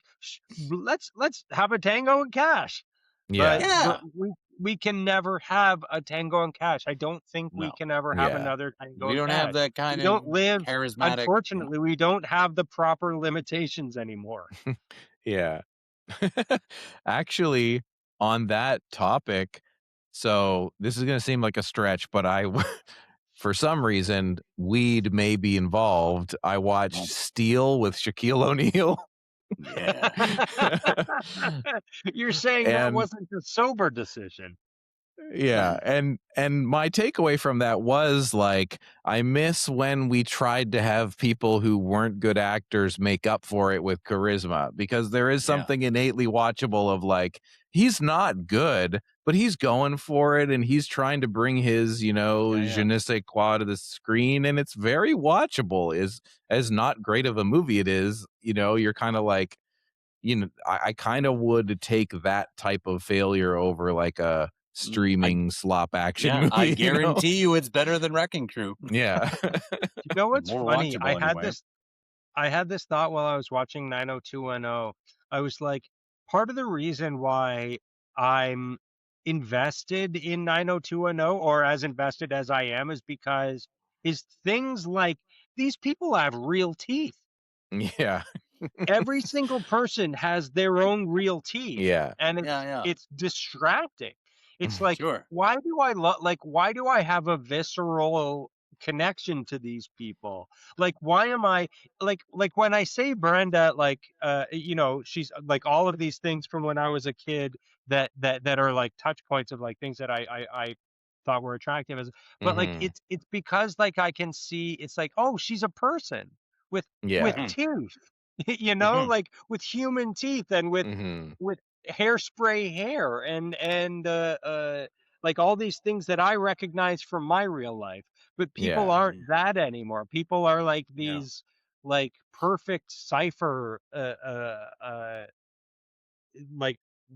C: let's have a Tango and Cash.
A: Yeah.
B: Yeah.
C: But we can never have a Tango and Cash. I don't think we
B: No.
C: can ever have
A: Yeah.
C: another Tango
B: We
C: and
B: don't have
C: Cash.
B: that kind
C: We
B: of
C: don't live.
B: charismatic.
C: Unfortunately, we don't have the proper limitations anymore.
A: Yeah. Actually, on that topic, so this is gonna seem like a stretch, but for some reason, weed may be involved. I watched Steel with Shaquille O'Neal.
B: Yeah.
C: You're saying that
A: And
C: wasn't a sober decision.
A: yeah, and my takeaway from that was like I miss when we tried to have people who weren't good actors make up for it with charisma, because there is
B: Yeah.
A: something innately watchable of like he's not good, but he's going for it and he's trying to bring his, je ne sais quoi to the screen, and it's very watchable. Is as not great of a movie it is, you're kind of like, I kind of would take that type of failure over like a streaming slop action movie.
B: I guarantee you it's better than Wrecking Crew.
A: Yeah.
C: You know what's
B: More
C: funny?
B: watchable anyway.
C: I had this thought while I was watching 90210. I was like, part of the reason why I'm invested in 90210, or as invested as I am, is because things like these people have real teeth.
A: Yeah.
C: every single person has their own real teeth.
A: Yeah.
C: And it's distracting. It's like, why do I have a visceral connection to these people? Like, why am I like when I say Brenda, like, she's like all of these things from when I was a kid that are like touch points of like things that I thought were attractive but like it's because like I can see it's like, oh, she's a person with teeth. Like with human teeth and with hairspray hair and like all these things that I recognize from my real life. But people aren't that anymore. People are like these like perfect cipher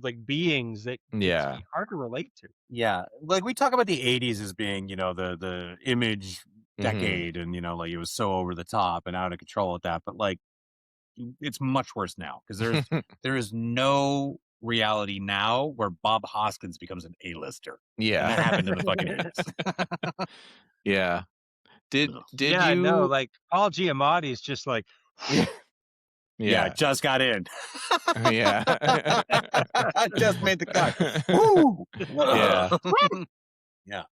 C: like beings that it's hard to relate to.
B: Yeah, like we talk about the '80s as being, the image decade, and like it was so over the top and out of control at that. But like, it's much worse now because there is no reality now where Bob Hoskins becomes an A-lister.
A: Yeah,
B: and that happened in the fucking '80s.
A: Yeah. Did
C: yeah,
A: you?
C: No, like Paul Giamatti is just like.
B: Yeah, just got in.
A: Yeah.
B: I just made the cut. Woo!
A: Yeah.
B: Yeah.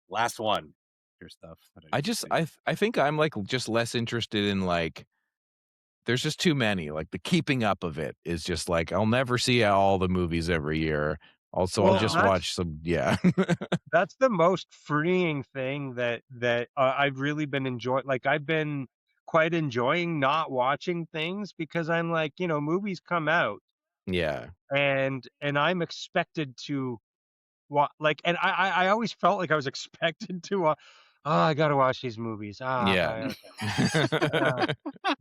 B: Last one. Your stuff.
A: I think I'm like just less interested in like there's just too many. Like the keeping up of it is just like I'll never see all the movies every year. Also, I'll just watch some. Yeah.
C: That's the most freeing thing that I've really been enjoying. Like I've been quite enjoying not watching things because I'm like, movies come out.
A: Yeah.
C: And I'm expected to like, and I always felt like I was expected to I gotta watch these movies.
A: Yeah.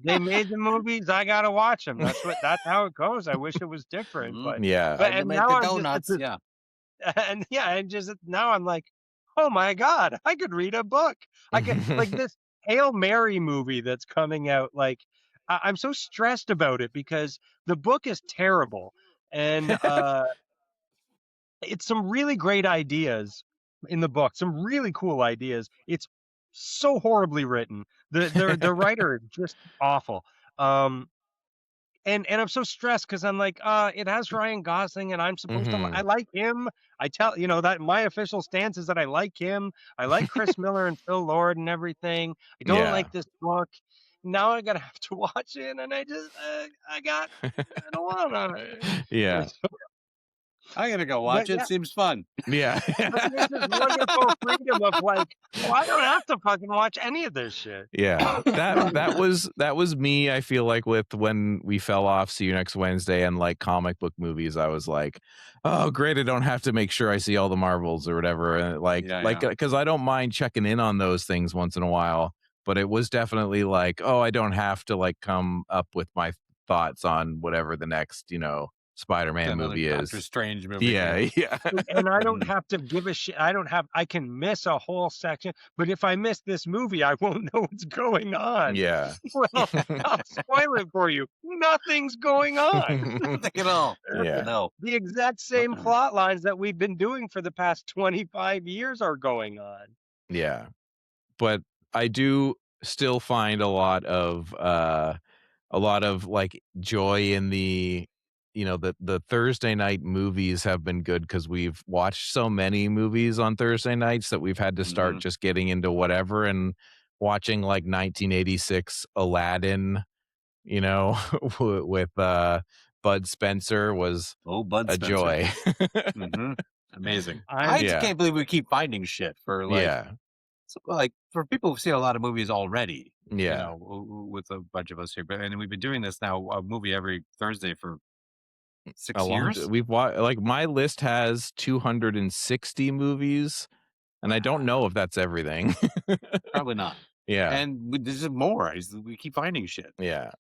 C: They made the movies, I gotta watch them. That's how it goes. I wish it was different, but
A: yeah.
C: and now I'm donuts, just and just now I'm like, oh my God, I could read a book. I could like this Hail Mary movie that's coming out. Like I'm so stressed about it because the book is terrible. And it's some really great ideas in the book, some really cool ideas. It's so horribly written. The writer just awful. And I'm so stressed because I'm like, it has Ryan Gosling, and I'm supposed to. I like him. I tell that my official stance is that I like him. I like Chris Miller and Phil Lord and everything. I don't like this book. Now I gotta have to watch it, and I just I don't wanna.
A: Yeah.
B: I gotta go watch it. Seems fun.
A: Yeah.
C: There's this wonderful freedom of like, I don't have to fucking watch any of this shit.
A: Yeah. That was me, I feel like, with when we fell off See You Next Wednesday and like comic book movies. I was like, oh great, I don't have to make sure I see all the Marvels or whatever. And because I don't mind checking in on those things once in a while. But it was definitely like, oh, I don't have to like come up with my thoughts on whatever the next, Spider-Man movie is.
B: Doctor Strange movie.
A: Yeah.
C: And I don't have to give a shit. I can miss a whole section, but if I miss this movie, I won't know what's going on.
A: Yeah.
C: Well, I'll spoil it for you. Nothing's going on.
B: Nothing at all.
A: Yeah.
B: No.
C: The exact same plot lines that we've been doing for the past 25 years are going on.
A: Yeah. But I do still find a lot of like joy in the the Thursday night movies have been good because we've watched so many movies on Thursday nights that we've had to start just getting into whatever, and watching like 1986 Aladdin, with Bud Spencer was a joy.
B: Amazing. I just can't believe we keep finding shit for like for people who've seen a lot of movies already. With a bunch of us here, and we've been doing this now, a movie every Thursday for 6 years.
A: We've watched, like, my list has 260 movies, and I don't know if that's everything.
B: Probably not.
A: Yeah.
B: And there's more. We keep finding shit.
A: Yeah.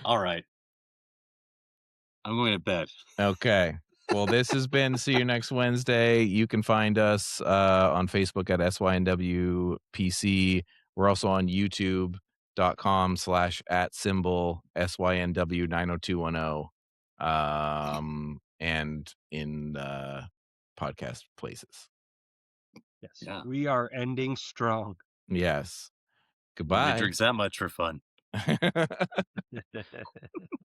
B: All right. I'm going to bed.
A: Okay. Well, this has been See You Next Wednesday. You can find us on Facebook at SYNWPC. We're also on youtube.com/@symbol SYNW90210 and in podcast places.
C: Yes. Yeah. We are ending strong.
A: Yes.
B: Nobody
A: Goodbye.
B: drinks that much for fun.